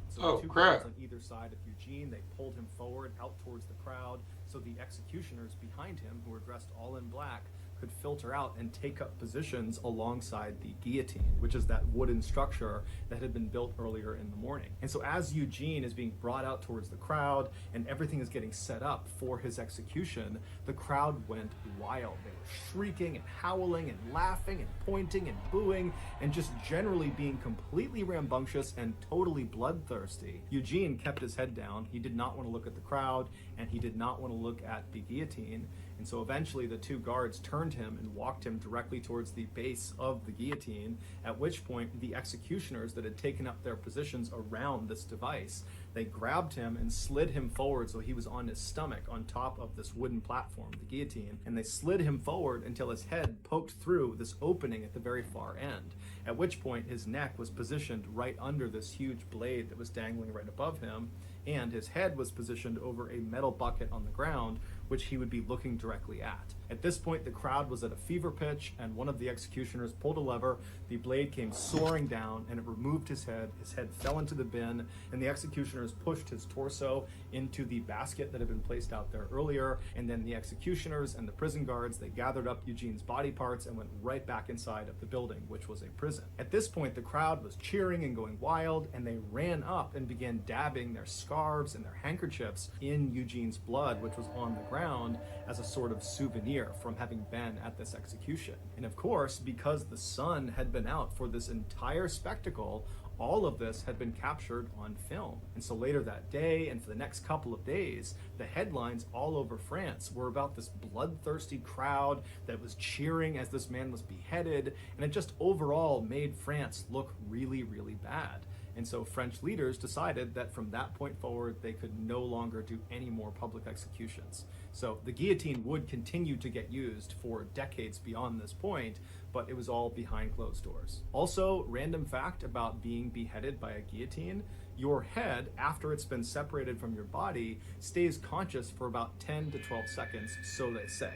S: So the two guards on either side of Eugene, they pulled him forward out towards the crowd so the executioners behind him, who were dressed all in black, could filter out and take up positions alongside the guillotine, which is that wooden structure that had been built earlier in the morning. And so as Eugene is being brought out towards the crowd and everything is getting set up for his execution, the crowd went wild. They were shrieking and howling and laughing and pointing and booing and just generally being completely rambunctious and totally bloodthirsty. Eugene kept his head down. He did not want to look at the crowd, and he did not want to look at the guillotine. And so eventually the two guards turned him and walked him directly towards the base of the guillotine, at which point the executioners that had taken up their positions around this device, they grabbed him and slid him forward so he was on his stomach on top of this wooden platform, the guillotine, and they slid him forward until his head poked through this opening at the very far end, at which point his neck was positioned right under this huge blade that was dangling right above him, and his head was positioned over a metal bucket on the ground, which he would be looking directly at At this point, the crowd was at a fever pitch, and one of the executioners pulled a lever. The blade came soaring down, and it removed his head. His head fell into the bin, and the executioners pushed his torso into the basket that had been placed out there earlier. And then the executioners and the prison guards, they gathered up Eugene's body parts and went right back inside of the building, which was a prison. At this point, the crowd was cheering and going wild, and they ran up and began dabbing their scarves and their handkerchiefs in Eugene's blood, which was on the ground, as a sort of souvenir from having been at this execution. And of course, because the sun had been out for this entire spectacle, all of this had been captured on film. And so later that day, and for the next couple of days, the headlines all over France were about this bloodthirsty crowd that was cheering as this man was beheaded, and it just overall made France look really, really bad. And so French leaders decided that from that point forward, they could no longer do any more public executions. So the guillotine would continue to get used for decades beyond this point, but it was all behind closed doors. Also, random fact about being beheaded by a guillotine: your head, after it's been separated from your body, stays conscious for about 10 to 12 seconds, so they say.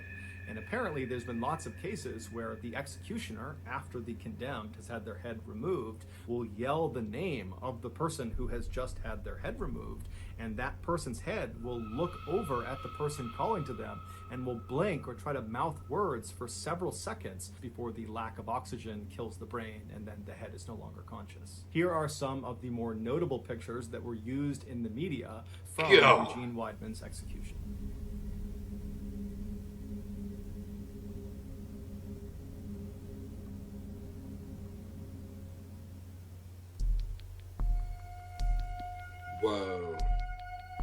S: And apparently there's been lots of cases where the executioner, after the condemned has had their head removed, will yell the name of the person who has just had their head removed, and that person's head will look over at the person calling to them and will blink or try to mouth words for several seconds before the lack of oxygen kills the brain, and then the head is no longer conscious. Here are some of the more notable pictures that were used in the media from Eugene Weidmann's execution.
A: Whoa.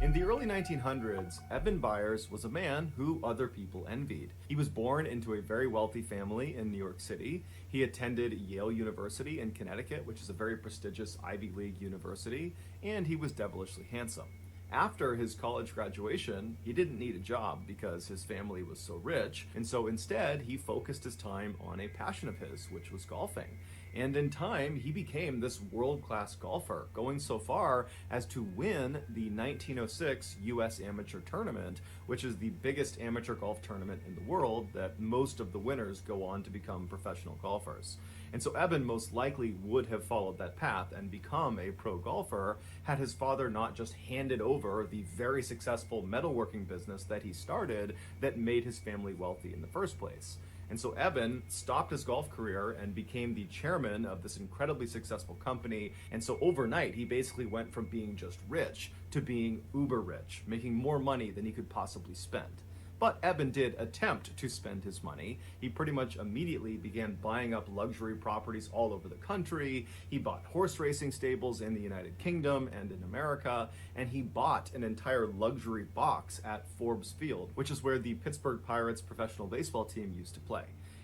S: In the early 1900s, Eben Byers was a man who other people envied. He was born into a very wealthy family in New York City. He attended Yale University in Connecticut, which is a very prestigious Ivy League university, and he was devilishly handsome. After his college graduation, he didn't need a job because his family was so rich, and so instead he focused his time on a passion of his, which was golfing. And in time, he became this world-class golfer, going so far as to win the 1906 U.S. Amateur Tournament, which is the biggest amateur golf tournament in the world that most of the winners go on to become professional golfers. And so Eben most likely would have followed that path and become a pro golfer had his father not just handed over the very successful metalworking business that he started that made his family wealthy in the first place. And so Eben stopped his golf career and became the chairman of this incredibly successful company. And so overnight, he basically went from being just rich to being uber rich, making more money than he could possibly spend. But Eben did attempt to spend his money. He pretty much immediately began buying up luxury properties all over the country. He bought horse racing stables in the United Kingdom and in America, and he bought an entire luxury box at Forbes Field, which is where the Pittsburgh Pirates professional baseball team used to play.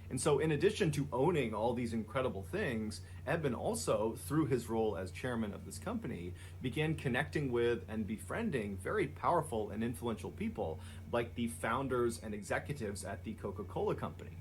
S: And so in addition to owning all these incredible things, Eben also, through his role as chairman of this company, began connecting with and befriending very powerful and influential people like the founders and executives at the Coca-Cola Company.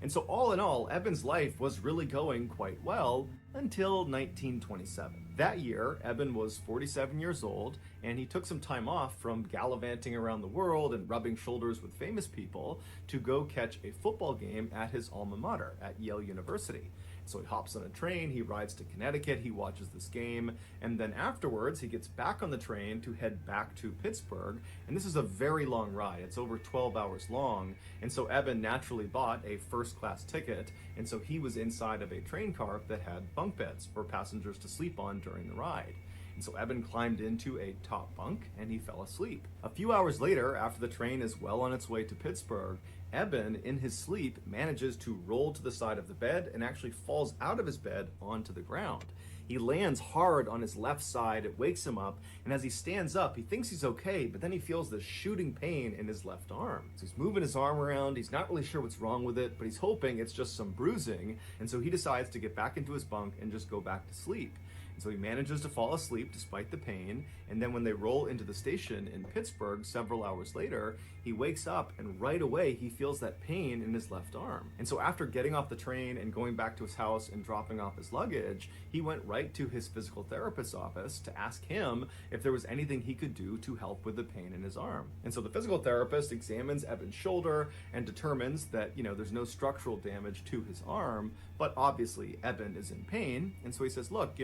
S: And so all in all, Eben's life was really going quite well until 1927. That year, Eben was 47 years old, and he took some time off from gallivanting around the world and rubbing shoulders with famous people to go catch a football game at his alma mater at Yale University. So he hops on a train, he rides to Connecticut, he watches this game, and then afterwards he gets back on the train to head back to Pittsburgh. And this is a very long ride. It's over 12 hours long. And so Eben naturally bought a first-class ticket, and so he was inside of a train car that had bunk beds for passengers to sleep on during the ride. And so Eben climbed into a top bunk and he fell asleep. A few hours later, after the train is well on its way to Pittsburgh, Eben, in his sleep, manages to roll to the side of the bed and actually falls out of his bed onto the ground. He lands hard on his left side, it wakes him up, and as he stands up, he thinks he's okay, but then he feels this shooting pain in his left arm. So he's moving his arm around, he's not really sure what's wrong with it, but he's hoping it's just some bruising, and so he decides to get back into his bunk and just go back to sleep. And so he manages to fall asleep despite the pain, and then when they roll into the station in Pittsburgh several hours later, he wakes up and right away he feels feels that pain in his left arm. And so after getting off the train and going back to his house and dropping off his luggage, he went right to his physical therapist's office to ask him if there was anything he could do to help with the pain in his arm. And so the physical therapist examines Eben's shoulder and determines that, there's no structural damage to his arm, but obviously Eben is in pain. And so he says, look,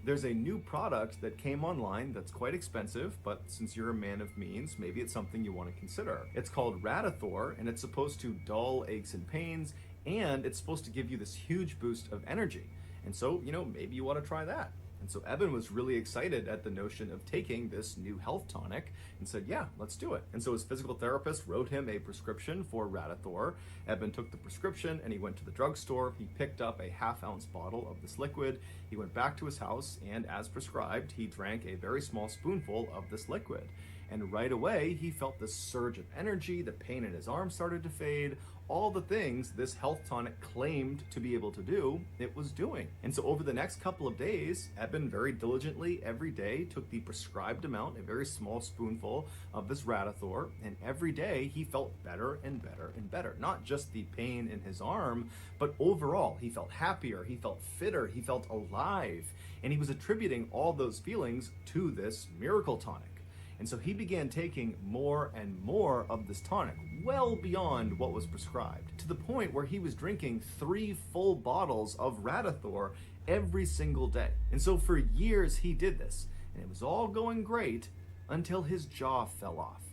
S: there's a new product that came online that's quite expensive, but since you're a man of means, maybe it's something you want to consider. It's called Radithor, and it's supposed to dull aches and pains, and it's supposed to give you this huge boost of energy. And so, maybe you want to try that. And so Eben was really excited at the notion of taking this new health tonic and said, yeah, let's do it. And so his physical therapist wrote him a prescription for Radithor. Eben took the prescription and he went to the drugstore. He picked up a half-ounce bottle of this liquid. He went back to his house, and as prescribed, he drank a very small spoonful of this liquid. And right away, he felt this surge of energy, the pain in his arm started to fade, all the things this health tonic claimed to be able to do, it was doing. And so over the next couple of days, Eben very diligently every day took the prescribed amount, a very small spoonful of this Radithor, and every day he felt better and better and better. Not just the pain in his arm, but overall, he felt happier, he felt fitter, he felt alive, and he was attributing all those feelings to this miracle tonic. And so he began taking more and more of this tonic, well beyond what was prescribed, to the point where he was drinking 3 full bottles of Radithor every single day. And so for years he did this, and it was all going great until his jaw fell off.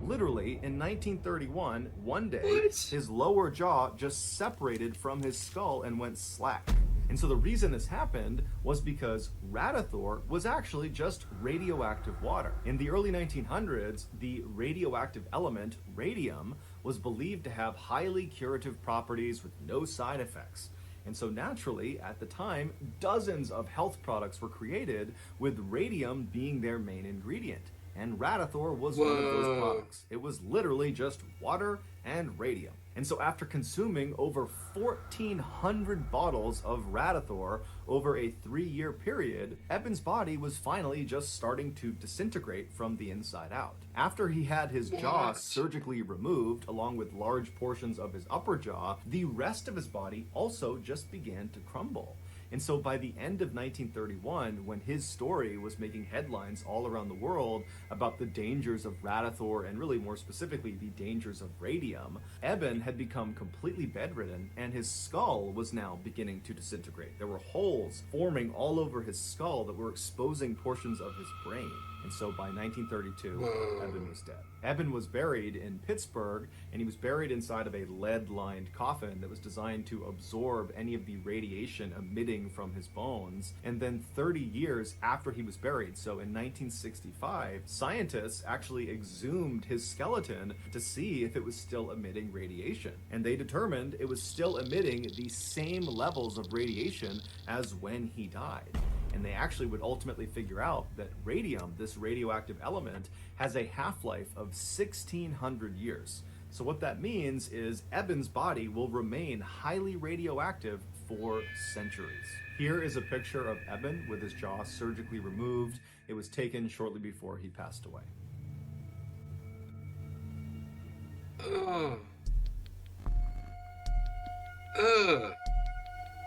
S: Literally, in 1931, one day, his lower jaw just separated from his skull and went slack. And so the reason this happened was because Radithor was actually just radioactive water. In the early 1900s, the radioactive element radium was believed to have highly curative properties with no side effects. And so naturally, at the time, dozens of health products were created with radium being their main ingredient. And Radithor was one of those products. It was literally just water and radium. And so after consuming over 1,400 bottles of Radithor over a 3-year period, Eben's body was finally just starting to disintegrate from the inside out. After he had his jaw surgically removed, along with large portions of his upper jaw, the rest of his body also just began to crumble. And so by the end of 1931, when his story was making headlines all around the world about the dangers of Radithor and really more specifically the dangers of radium, Eben had become completely bedridden and his skull was now beginning to disintegrate. There were holes forming all over his skull that were exposing portions of his brain. And so by 1932, Eben was dead. Eben was buried in Pittsburgh, and he was buried inside of a lead-lined coffin that was designed to absorb any of the radiation emitting from his bones. And then 30 years after he was buried, so in 1965, scientists actually exhumed his skeleton to see if it was still emitting radiation. And they determined it was still emitting the same levels of radiation as when he died. And they actually would ultimately figure out that radium, this radioactive element, has a half-life of 1,600 years. So what that means is Eben's body will remain highly radioactive for centuries. Here is a picture of Eben with his jaw surgically removed. It was taken shortly before he passed away.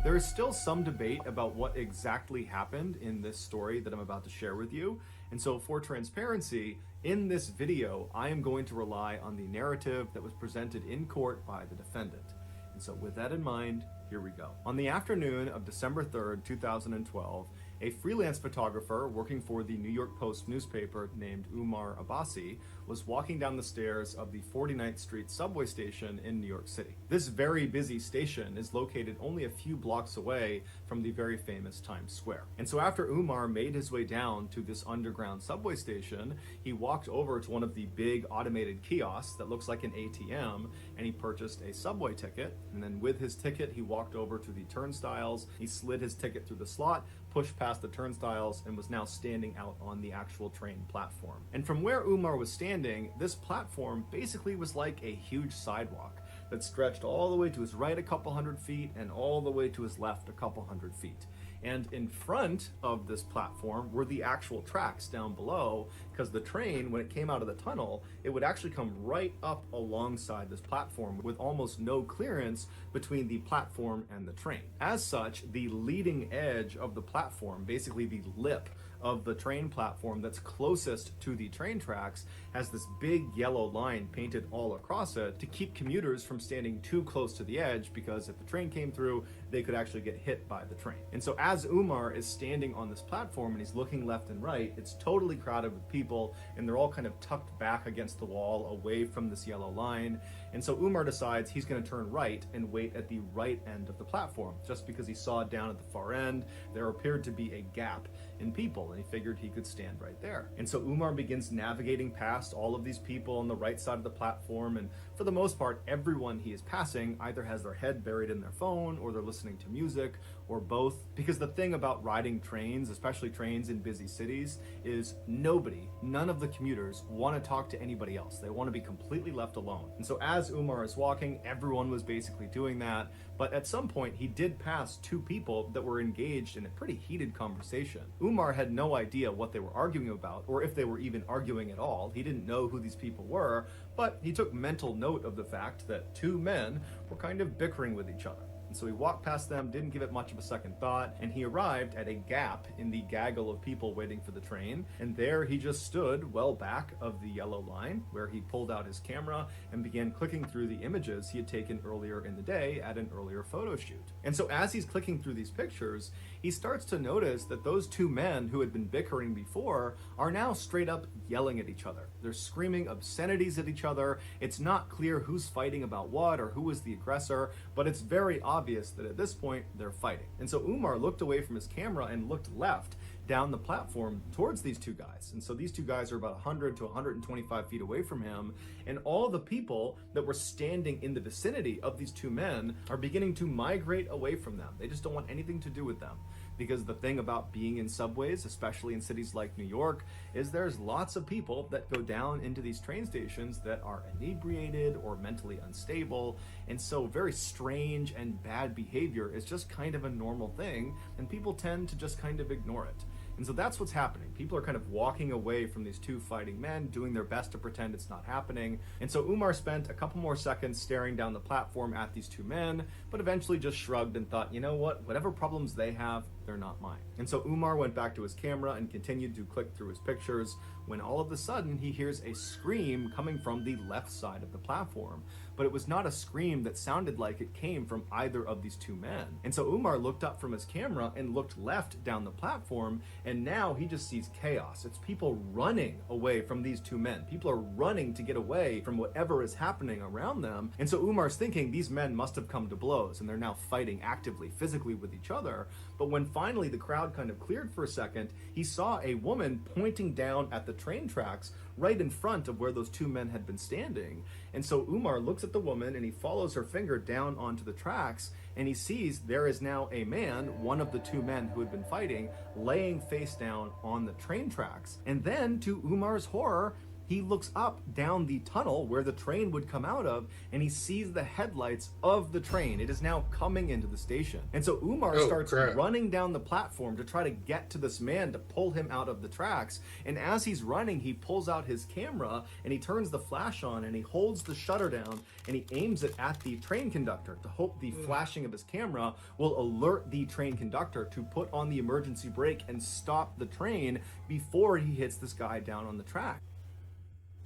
S: There is still some debate about what exactly happened in this story that I'm about to share with you. And so for transparency, in this video, I am going to rely on the narrative that was presented in court by the defendant. And so with that in mind, here we go. On the afternoon of December 3rd, 2012, a freelance photographer working for the New York Post newspaper named Umar Abbasi was walking down the stairs of the 49th Street subway station in New York City. This very busy station is located only a few blocks away from the very famous Times Square. And so after Umar made his way down to this underground subway station, he walked over to one of the big automated kiosks that looks like an ATM, and he purchased a subway ticket. And then with his ticket, he walked over to the turnstiles, he slid his ticket through the slot, pushed past the turnstiles, and was now standing out on the actual train platform. And from where Umar was standing, this platform basically was like a huge sidewalk that stretched all the way to his right a couple hundred feet and all the way to his left a couple hundred feet. And in front of this platform were the actual tracks down below, because the train, when it came out of the tunnel, it would actually come right up alongside this platform with almost no clearance between the platform and the train. As such, the leading edge of the platform, basically the lip of the train platform that's closest to the train tracks, has this big yellow line painted all across it to keep commuters from standing too close to the edge, because if the train came through, they could actually get hit by the train. And so as Umar is standing on this platform and he's looking left and right, it's totally crowded with people, and they're all kind of tucked back against the wall away from this yellow line. And so Umar decides he's going to turn right and wait at the right end of the platform, just because he saw down at the far end there appeared to be a gap in people, and he figured he could stand right there. And so Umar begins navigating past all of these people on the right side of the platform, and for the most part, everyone he is passing either has their head buried in their phone, or they're listening to music, or both. Because the thing about riding trains, especially trains in busy cities, is none of the commuters want to talk to anybody else. They want to be completely left alone. And so as Umar is walking, everyone was basically doing that. But at some point, he did pass two people that were engaged in a pretty heated conversation. Umar had no idea what they were arguing about, or if they were even arguing at all. He didn't know who these people were, but he took mental note of the fact that two men were kind of bickering with each other. And so he walked past them, didn't give it much of a second thought, and he arrived at a gap in the gaggle of people waiting for the train. And there he just stood well back of the yellow line, where he pulled out his camera and began clicking through the images he had taken earlier in the day at an earlier photo shoot. And so as he's clicking through these pictures, he starts to notice that those two men who had been bickering before are now straight up yelling at each other. They're screaming obscenities at each other. It's not clear who's fighting about what or who is the aggressor, but it's very obvious that at this point they're fighting. And so Umar looked away from his camera and looked left down the platform towards these two guys. And so these two guys are about 100 to 125 feet away from him, and all the people that were standing in the vicinity of these two men are beginning to migrate away from them. They just don't want anything to do with them. Because the thing about being in subways, especially in cities like New York, is there's lots of people that go down into these train stations that are inebriated or mentally unstable. And so very strange and bad behavior is just kind of a normal thing, and people tend to just kind of ignore it. And so that's what's happening. People are kind of walking away from these two fighting men, doing their best to pretend it's not happening. And so Umar spent a couple more seconds staring down the platform at these two men, but eventually just shrugged and thought, you know what, whatever problems they have, they're not mine. And so Umar went back to his camera and continued to click through his pictures, when all of a sudden he hears a scream coming from the left side of the platform. But it was not a scream that sounded like it came from either of these two men. And so Umar looked up from his camera and looked left down the platform, and now he just sees chaos. It's people running away from these two men. People are running to get away from whatever is happening around them. And so Umar's thinking these men must have come to blows, and they're now fighting actively, physically with each other. But when finally the crowd kind of cleared for a second, he saw a woman pointing down at the train tracks right in front of where those two men had been standing. And so Umar looks at the woman and he follows her finger down onto the tracks, and he sees there is now a man, one of the two men who had been fighting, laying face down on the train tracks. And then, to Umar's horror, he looks up down the tunnel where the train would come out of, and he sees the headlights of the train. It is now coming into the station. And so Umar starts running down the platform to try to get to this man to pull him out of the tracks. And as he's running, he pulls out his camera and he turns the flash on and he holds the shutter down and he aims it at the train conductor to hope the flashing of his camera will alert the train conductor to put on the emergency brake and stop the train before he hits this guy down on the track.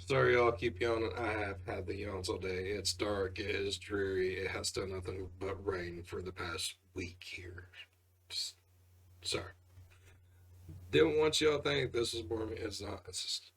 A: Sorry, y'all keep yawning. I have had the yawns all day. It's dark. It is dreary. It has done nothing but rain for the past week here. Just, sorry. Didn't want y'all to think this was boring. It's not. It's just,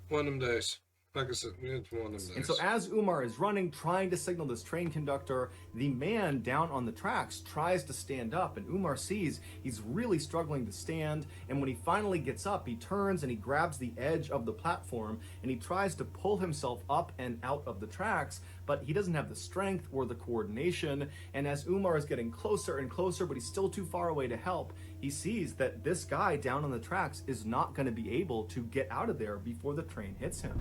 A: one of them days. Like I said, it's one of them days.
S: And so as Umar is running, trying to signal this train conductor, the man down on the tracks tries to stand up, and Umar sees he's really struggling to stand, and when he finally gets up, he turns and he grabs the edge of the platform, and he tries to pull himself up and out of the tracks, but he doesn't have the strength or the coordination. And as Umar is getting closer and closer, but he's still too far away to help, he sees that this guy down on the tracks is not going to be able to get out of there before the train hits him.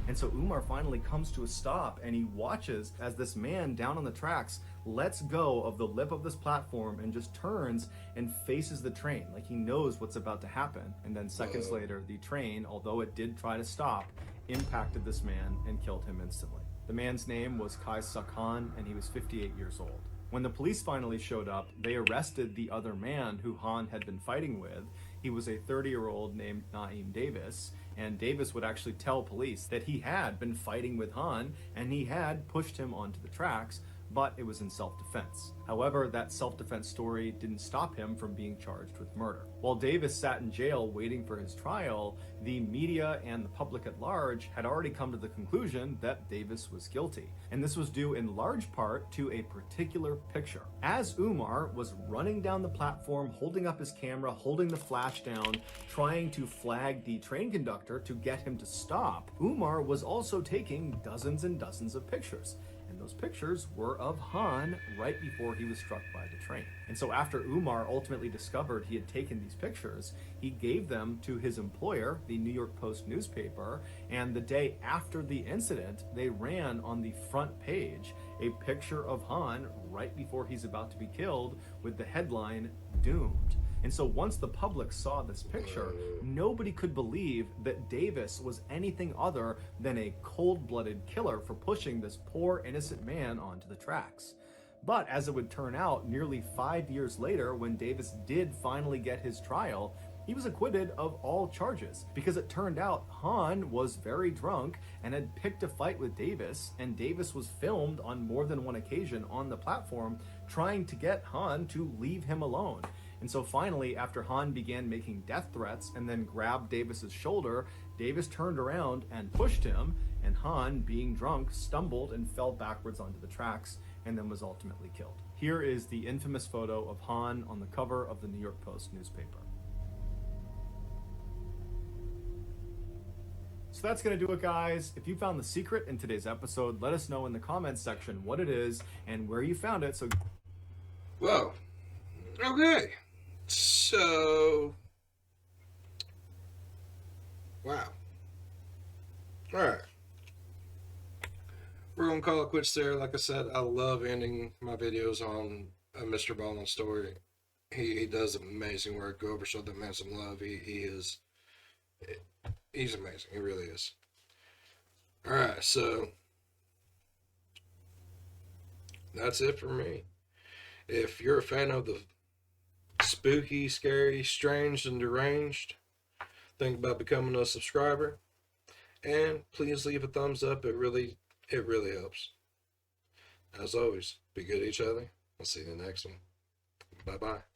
S: And so Umar finally comes to a stop, and he watches as this man down on the tracks lets go of the lip of this platform and just turns and faces the train like he knows what's about to happen. And then seconds later, the train, although it did try to stop, impacted this man and killed him instantly. The man's name was Kai Suk Han, and he was 58 years old. When the police finally showed up, they arrested the other man who Han had been fighting with. He was a 30-year-old named Naeem Davis, and Davis would actually tell police that he had been fighting with Han and he had pushed him onto the tracks, but it was in self-defense. However, that self-defense story didn't stop him from being charged with murder. While Davis sat in jail waiting for his trial, the media and the public at large had already come to the conclusion that Davis was guilty. And this was due in large part to a particular picture. As Umar was running down the platform, holding up his camera, holding the flash down, trying to flag the train conductor to get him to stop, Umar was also taking dozens and dozens of pictures. And those pictures were of Han right before he was struck by the train. And so after Umar ultimately discovered he had taken these pictures, he gave them to his employer, the New York Post newspaper, and the day after the incident, they ran on the front page a picture of Han right before he's about to be killed with the headline, "Doomed." And so once the public saw this picture, nobody could believe that Davis was anything other than a cold-blooded killer for pushing this poor innocent man onto the tracks. But as it would turn out, nearly 5 years later, when Davis did finally get his trial, he was acquitted of all charges because it turned out Han was very drunk and had picked a fight with Davis, and Davis was filmed on more than one occasion on the platform trying to get Han to leave him alone. And so finally, after Han began making death threats and then grabbed Davis's shoulder, Davis turned around and pushed him, and Han, being drunk, stumbled and fell backwards onto the tracks and then was ultimately killed. Here is the infamous photo of Han on the cover of the New York Post newspaper. So that's going to do it, guys. If you found the secret in today's episode, let us know in the comments section what it is and where you found it. So,
A: Whoa. Okay. So, wow. All right. We're going to call it quits there. Like I said, I love ending my videos on a Mr. Ballin story. He does amazing work. Go over, show that man some love. He's amazing. He really is. All right. So, that's it for me. If you're a fan of the spooky, scary, strange, and deranged, think about becoming a subscriber, and please leave a thumbs up. It really helps. As always, be good to each other. I'll see you in the next one. Bye bye.